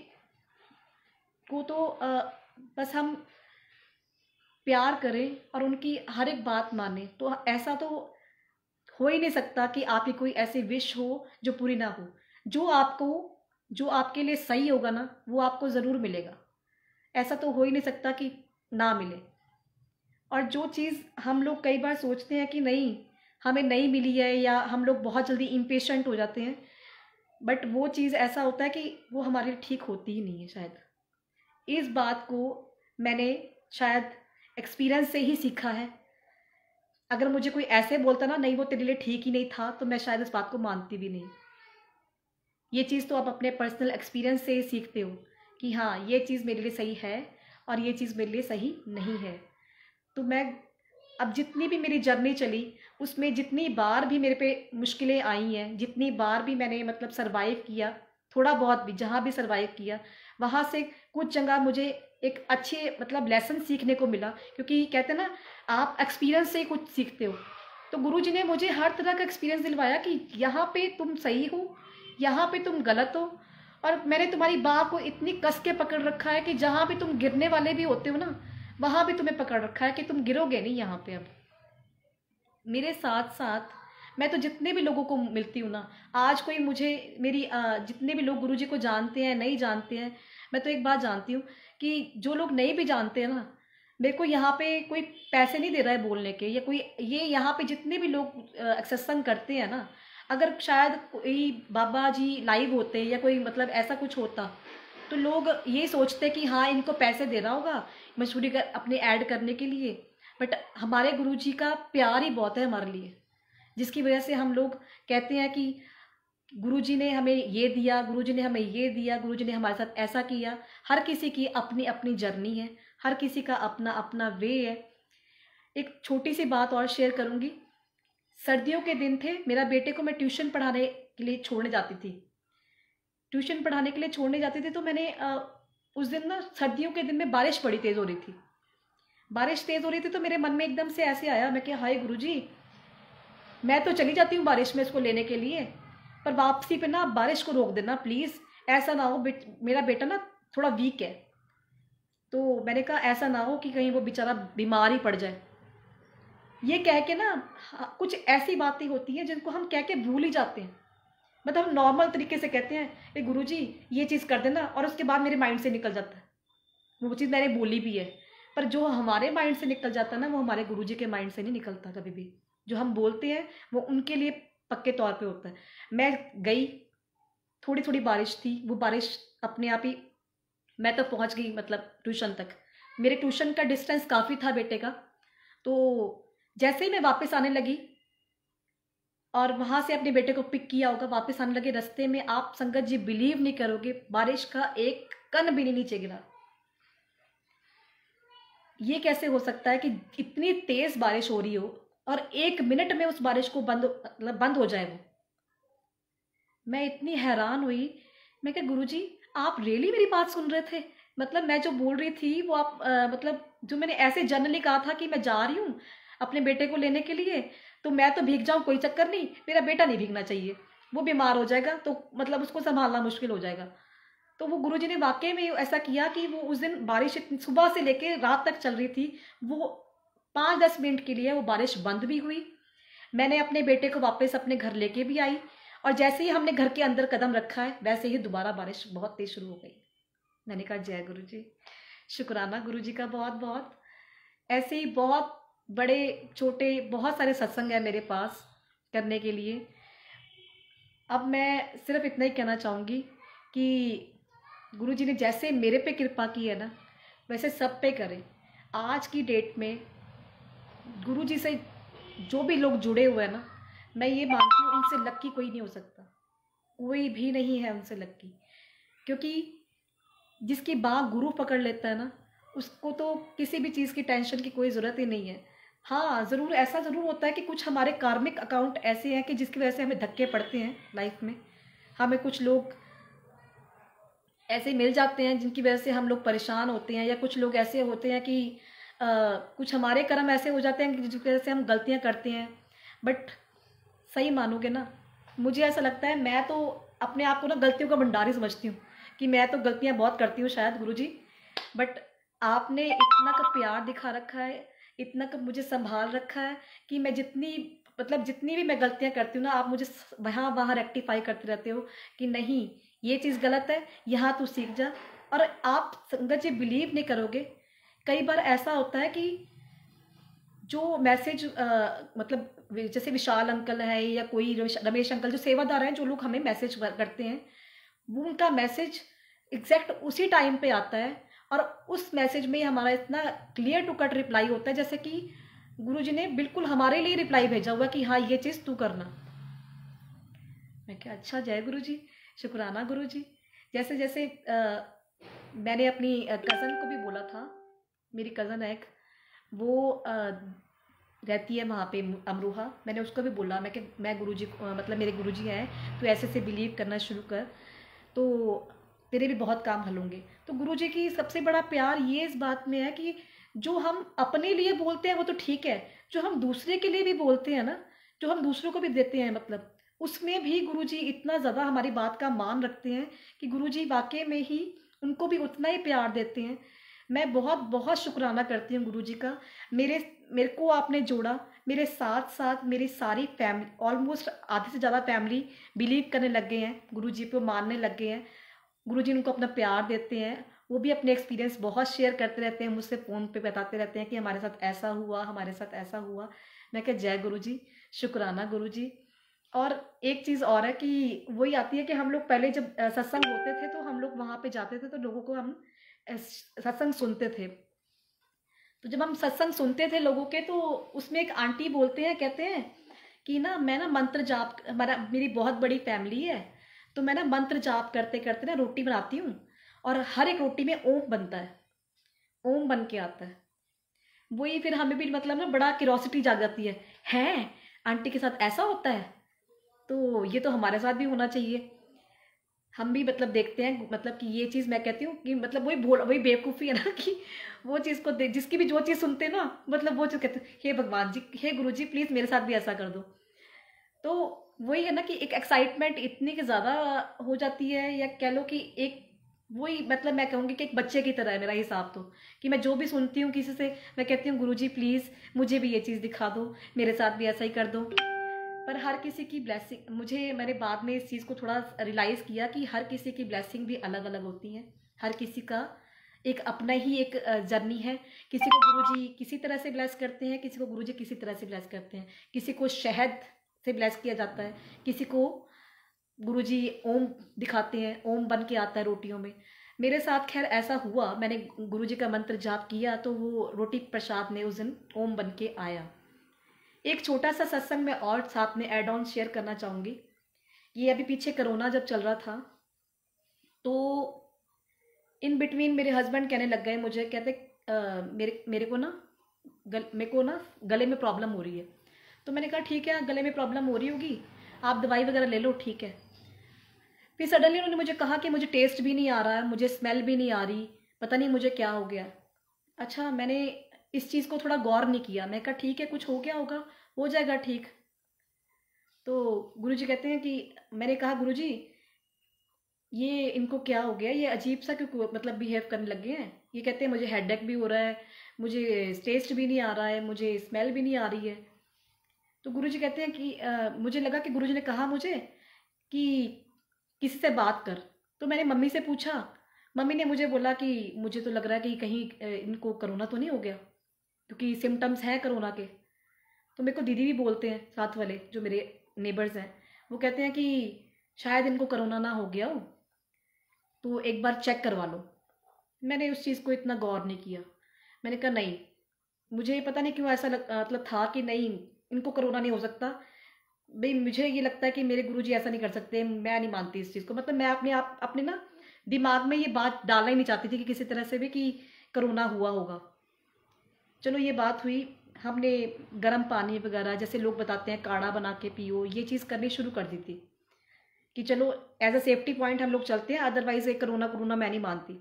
को तो बस हम प्यार करें और उनकी हर एक बात माने। तो ऐसा तो हो ही नहीं सकता कि आपकी कोई ऐसी विश हो जो पूरी ना हो। जो आपके लिए सही होगा ना वो आपको ज़रूर मिलेगा। ऐसा तो हो ही नहीं सकता कि ना मिले। और जो चीज़ हम लोग कई बार सोचते हैं कि नहीं हमें नहीं मिली है, या हम लोग बहुत जल्दी इम्पेशेंट हो जाते हैं, बट वो चीज़ ऐसा होता है कि वो हमारे लिए ठीक होती ही नहीं है शायद। इस बात को मैंने शायद एक्सपीरियंस से ही सीखा है। अगर मुझे कोई ऐसे बोलता ना नहीं वो तेरे लिए ठीक ही नहीं था, तो मैं शायद इस बात को मानती भी नहीं। ये चीज़ तो आप अपने पर्सनल एक्सपीरियंस से ही सीखते हो कि हाँ ये चीज़ मेरे लिए सही है और ये चीज़ मेरे लिए सही नहीं है। तो मैं अब जितनी भी मेरी जर्नी चली उसमें जितनी बार भी मेरे पे मुश्किलें आई हैं, जितनी बार भी मैंने मतलब सरवाइव किया, थोड़ा बहुत भी जहाँ भी सरवाइव किया, वहाँ से कुछ जगह मुझे एक अच्छे मतलब लेसन सीखने को मिला। क्योंकि कहते हैं ना आप एक्सपीरियंस से ही कुछ सीखते हो। तो गुरुजी ने मुझे हर तरह का एक्सपीरियंस दिलवाया कि यहाँ पे तुम सही हो, यहाँ पे तुम गलत हो, और मैंने तुम्हारी बाह को इतनी कस के पकड़ रखा है कि जहाँ भी तुम गिरने वाले भी होते हो ना वहाँ भी तुम्हें पकड़ रखा है कि तुम गिरोगे नहीं यहाँ पे अब। मेरे साथ साथ मैं तो जितने भी लोगों को मिलती हूँ ना, आज कोई मुझे मेरी जितने भी लोग गुरुजी को जानते हैं नहीं जानते हैं, मैं तो एक बात जानती हूँ कि जो लोग नहीं भी जानते हैं ना, मेरे को यहाँ पे कोई पैसे नहीं दे रहा है बोलने के, या कोई ये यहाँ पे जितने भी लोग सत्संग करते हैं ना, अगर शायद कोई बाबा जी लाइव होते या कोई मतलब ऐसा कुछ होता, तो लोग ये सोचते कि हाँ इनको पैसे दे रहा होगा मशहूरी कर अपने ऐड करने के लिए। बट हमारे गुरुजी का प्यार ही बहुत है हमारे लिए, जिसकी वजह से हम लोग कहते हैं कि गुरुजी ने हमें ये दिया, गुरुजी ने हमें ये दिया, गुरुजी ने हमारे साथ ऐसा किया। हर किसी की अपनी अपनी जर्नी है, हर किसी का अपना अपना वे है। एक छोटी सी बात और शेयर करूंगी। सर्दियों के दिन थे, मेरा बेटे को मैं ट्यूशन पढ़ाने के लिए छोड़ने जाती थी, ट्यूशन पढ़ाने के लिए छोड़ने जाती थी। तो मैंने उस दिन ना सर्दियों के दिन में बारिश बड़ी तेज़ हो रही थी, बारिश तेज़ हो रही थी, तो मेरे मन में एकदम से ऐसे आया, मैं क्या हाय गुरुजी, मैं तो चली जाती हूँ बारिश में इसको लेने के लिए, पर वापसी पे ना बारिश को रोक देना प्लीज़, ऐसा ना हो मेरा बेटा ना थोड़ा वीक है। तो मैंने कहा ऐसा ना हो कि कहीं वो बेचारा बीमार ही पड़ जाए। ये कह के ना कुछ ऐसी बातें होती हैं जिनको हम कह के भूल ही जाते हैं। मतलब हम नॉर्मल तरीके से कहते हैं ए गुरुजी ये चीज़ कर देना, और उसके बाद मेरे माइंड से निकल जाता है, वो चीज़ मैंने बोली भी है। पर जो हमारे माइंड से निकल जाता है ना, वो हमारे गुरुजी के माइंड से नहीं निकलता कभी भी। जो हम बोलते हैं वो उनके लिए पक्के तौर पे होता है। मैं गई, थोड़ी थोड़ी बारिश थी, वो बारिश अपने आप ही मैं तो पहुंच गई मतलब ट्यूशन तक। मेरे ट्यूशन का डिस्टेंस काफ़ी था बेटे का। तो जैसे ही मैं वापस आने लगी और वहां से अपने बेटे को पिक किया होगा, वापस आने लगे, रास्ते में आप संगत जी बिलीव नहीं करोगे, बारिश का एक कण भी नहीं नीचे गिरा। ये कैसे हो सकता है कि इतनी तेज बारिश हो रही हो और 1 मिनट में उस बारिश को बंद हो जाए वो। मैं इतनी हैरान हुई, मैं क्या गुरुजी आप रियली मेरी बात सुन रहे थे? मतलब मैं जो बोल रही थी वो आप मतलब जो मैंने ऐसे जनरली कहा था कि मैं जा रही हूँ अपने बेटे को लेने के लिए, तो मैं तो भीग जाऊँ कोई चक्कर नहीं, मेरा बेटा नहीं भीगना चाहिए, वो बीमार हो जाएगा तो मतलब उसको संभालना मुश्किल हो जाएगा। तो वो गुरुजी ने वाकई में ऐसा किया कि वो उस दिन बारिश सुबह से लेके रात तक चल रही थी, वो 5-10 मिनट के लिए वो बारिश बंद भी हुई। मैंने अपने बेटे को वापस अपने घर लेके भी आई, और जैसे ही हमने घर के अंदर कदम रखा है वैसे ही दोबारा बारिश बहुत तेज शुरू हो गई। मैंने कहा जय गुरु जी, शुक्राना गुरु जी का बहुत बहुत। ऐसे ही बहुत बड़े छोटे बहुत सारे सत्संग है मेरे पास करने के लिए। अब मैं सिर्फ इतना ही कहना चाहूँगी कि गुरु जी ने जैसे मेरे पे कृपा की है ना, वैसे सब पे करें। आज की डेट में गुरु जी से जो भी लोग जुड़े हुए हैं ना, मैं ये मानती हूँ उनसे लक्की कोई नहीं हो सकता, कोई भी नहीं है उनसे लक्की। क्योंकि जिसकी बाँ गुरु पकड़ लेता है ना, उसको तो किसी भी चीज़ की टेंशन की कोई ज़रूरत ही नहीं है। हाँ ज़रूर ऐसा ज़रूर होता है कि कुछ हमारे कार्मिक अकाउंट ऐसे हैं कि जिसकी वजह से हमें धक्के पड़ते हैं लाइफ में। हमें कुछ लोग ऐसे मिल जाते हैं जिनकी वजह से हम लोग परेशान होते हैं, या कुछ लोग ऐसे होते हैं कि कुछ हमारे कर्म ऐसे हो जाते हैं कि जिसकी वजह से हम गलतियाँ करते हैं। बट सही मानोगे ना, मुझे ऐसा लगता है, मैं तो अपने आप को ना गलतियों का भंडार ही समझती हूँ कि मैं तो गलतियाँ बहुत करती हूँ शायद गुरुजी। बट आपने इतना का प्यार दिखा रखा है, इतना का मुझे संभाल रखा है कि मैं जितनी भी मैं गलतियाँ करती हूँ ना, आप मुझे वहाँ वहाँ रेक्टिफाई करते रहते हो कि नहीं ये चीज़ गलत है, यहाँ तू सीख जा। और आप संगत जी बिलीव नहीं करोगे, कई बार ऐसा होता है कि जो मैसेज मतलब जैसे विशाल अंकल है या कोई रमेश अंकल जो सेवादार हैं, जो लोग हमें मैसेज करते हैं, वो उनका मैसेज एग्जैक्ट उसी टाइम पे आता है, और उस मैसेज में हमारा इतना क्लियर टू कट रिप्लाई होता है जैसे कि गुरुजी ने बिल्कुल हमारे लिए रिप्लाई भेजा हुआ कि हाँ ये चीज़ तू करना। मैं क्या अच्छा जय गुरुजी, शुक्राना गुरुजी। जैसे जैसे मैंने अपनी कज़न को भी बोला था, मेरी कज़न है एक, वो रहती है वहाँ पे अमरोहा, मैंने उसको भी बोला मैं कि मैं गुरुजी मतलब मेरे गुरुजी हैं तो ऐसे से बिलीव करना शुरू कर, तो तेरे भी बहुत काम हल होंगे। तो गुरुजी की सबसे बड़ा प्यार ये इस बात में है कि जो हम अपने लिए बोलते हैं वो तो ठीक है, जो हम दूसरे के लिए भी बोलते हैं ना, जो हम दूसरों को भी देते हैं, मतलब उसमें भी गुरुजी इतना ज़्यादा हमारी बात का मान रखते हैं कि गुरुजी वाकई में ही उनको भी उतना ही प्यार देते हैं। मैं बहुत बहुत शुक्राना करती हूँ गुरुजी का, मेरे को आपने जोड़ा। मेरे साथ साथ मेरी सारी फैमिली, ऑलमोस्ट आधे से ज़्यादा फैमिली बिलीव करने लग गए हैं, गुरुजी को मानने लग गए हैं। गुरुजी उनको अपना प्यार देते हैं, वो भी अपने एक्सपीरियंस बहुत शेयर करते रहते हैं, मुझसे फ़ोन पे बताते रहते हैं कि हमारे साथ ऐसा हुआ, हमारे साथ ऐसा हुआ। मैं कहा जय गुरुजी, शुक्राना गुरुजी। और एक चीज़ और है कि वही आती है कि हम लोग पहले जब सत्संग होते थे तो हम लोग वहाँ पे जाते थे तो लोगों को हम सत्संग सुनते थे। तो जब हम सत्संग सुनते थे लोगों के, तो उसमें एक आंटी बोलते हैं, कहते हैं कि ना मैं ना मंत्र जाप, मेरी बहुत बड़ी फैमिली है, तो मैं ना मंत्र जाप करते करते ना रोटी बनाती हूँ और हर एक रोटी में ओम बनता है, ओम बन के आता है। वही फिर हमें भी मतलब ना बड़ा क्यूरोसिटी जाग जाती है आंटी के साथ ऐसा होता है, तो ये तो हमारे साथ भी होना चाहिए। हम भी मतलब देखते हैं, मतलब कि ये चीज़ मैं कहती हूँ कि मतलब वही बेवकूफ़ी है ना कि वो चीज़ को देख, जिसकी भी जो चीज़ सुनते हैं ना, मतलब वो चीज़ कहते हैं हे भगवान जी, हे गुरु जी, प्लीज़ मेरे साथ भी ऐसा कर दो। तो वही है ना कि एक एक्साइटमेंट इतनी की ज़्यादा हो जाती है, या कह लो कि एक वही मतलब मैं कहूँगी कि एक बच्चे की तरह है मेरा हिसाब तो, कि मैं जो भी सुनती हूँ किसी से, मैं कहती हूँ गुरु जी प्लीज़ मुझे भी ये चीज़ दिखा दो, मेरे साथ भी ऐसा ही कर दो। पर हर किसी की ब्लेसिंग, मैंने बाद में इस चीज़ को थोड़ा रियलाइज़ किया कि हर किसी की ब्लेसिंग भी अलग अलग होती हैं। हर किसी का एक अपना ही एक जर्नी है। किसी को गुरुजी किसी तरह से ब्लेस करते हैं, किसी को गुरुजी किसी तरह से ब्लेस करते हैं, किसी को शहद से ब्लेस किया जाता है, किसी को गुरुजी ओम दिखाते हैं, ओम बन के आता है रोटियों में। मेरे साथ खैर ऐसा हुआ, मैंने गुरुजी का मंत्र जाप किया तो वो रोटी प्रसाद में उस दिन ओम बन के आया। एक छोटा सा सत्संग में और साथ में एड ऑन शेयर करना चाहूँगी। ये अभी पीछे कोरोना जब चल रहा था, तो इन बिटवीन मेरे हस्बैंड कहने लग गए मुझे, कहते मेरे को ना गले में प्रॉब्लम हो रही है। तो मैंने कहा ठीक है, गले में प्रॉब्लम हो रही होगी, आप दवाई वगैरह ले लो, ठीक है। फिर सडनली उन्होंने मुझे कहा कि मुझे टेस्ट भी नहीं आ रहा है, मुझे स्मेल भी नहीं आ रही, पता नहीं मुझे क्या हो गया। अच्छा, मैंने इस चीज़ को थोड़ा गौर नहीं किया। मैं कहा ठीक है, कुछ हो गया होगा, हो जाएगा ठीक। तो गुरुजी कहते हैं कि मैंने कहा गुरुजी ये इनको क्या हो गया, ये अजीब सा क्यों मतलब बिहेव करने लग गए हैं। ये कहते हैं मुझे हेडेक भी हो रहा है, मुझे टेस्ट भी नहीं आ रहा है, मुझे स्मेल भी नहीं आ रही है। तो गुरुजी कहते हैं कि मुझे लगा कि गुरुजी ने कहा मुझे कि किसी से बात कर। तो मैंने मम्मी से पूछा, मम्मी ने मुझे बोला कि मुझे तो लग रहा है कि कहीं इनको कोरोना तो नहीं हो गया, क्योंकि सिम्टम्स हैं कोरोना के। तो मेरे को दीदी भी बोलते हैं, साथ वाले जो मेरे नेबर्स हैं, वो कहते हैं कि शायद इनको कोरोना ना हो गया हो, तो एक बार चेक करवा लो। मैंने उस चीज़ को इतना गौर नहीं किया। मैंने कहा नहीं, मुझे पता नहीं क्यों ऐसा मतलब था कि नहीं, इनको कोरोना नहीं हो सकता भाई। मुझे ये लगता है कि मेरे गुरुजी ऐसा नहीं कर सकते, मैं नहीं मानती इस चीज़ को। मतलब मैं अपने ना दिमाग में ये बात डालना ही नहीं चाहती थी कि किसी तरह से भी कि कोरोना हुआ होगा। चलो ये बात हुई, हमने गर्म पानी वगैरह जैसे लोग बताते हैं काढ़ा बना के पियो, ये चीज़ करनी शुरू कर दी थी कि चलो एज अ सेफ्टी पॉइंट हम लोग चलते हैं, अदरवाइज ये कोरोना मैं नहीं मानती।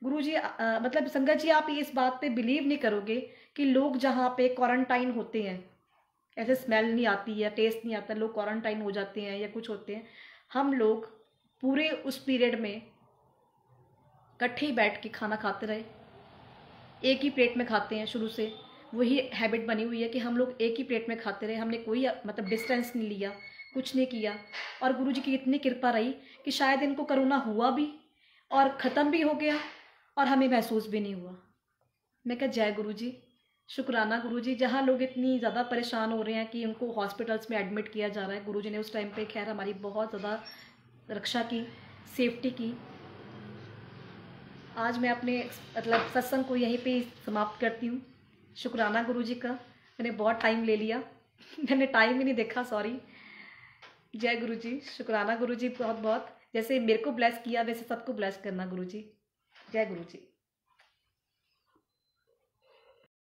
गुरुजी मतलब संगत जी, आप इस बात पे बिलीव नहीं करोगे कि लोग जहाँ पे क्वारंटाइन होते हैं, ऐसे स्मेल नहीं आती है, टेस्ट नहीं आता, लोग क्वारंटाइन हो जाते हैं या कुछ होते हैं, हम लोग पूरे उस पीरियड में इकट्ठे ही बैठ के खाना खाते रहे। एक ही प्लेट में खाते हैं, शुरू से वही हैबिट बनी हुई है कि हम लोग एक ही प्लेट में खाते रहे। हमने कोई मतलब डिस्टेंस नहीं लिया, कुछ नहीं किया। और गुरुजी की इतनी कृपा रही कि शायद इनको कोरोना हुआ भी और ख़त्म भी हो गया और हमें महसूस भी नहीं हुआ। मैं कहा जय गुरुजी, शुक्राना गुरुजी। जहाँ लोग इतनी ज़्यादा परेशान हो रहे हैं कि उनको हॉस्पिटल्स में एडमिट किया जा रहा है, गुरुजी ने उस टाइम पे खैर हमारी बहुत ज़्यादा रक्षा की, सेफ्टी की। आज मैं अपने मतलब सत्संग को यहीं पे समाप्त करती हूँ। शुक्राना गुरुजी का, मैंने बहुत टाइम ले लिया मैंने टाइम ही नहीं देखा, सॉरी। जय गुरुजी, शुक्राना गुरुजी बहुत बहुत। जैसे मेरे को ब्लेस किया वैसे सबको ब्लेस करना गुरुजी। जय गुरुजी।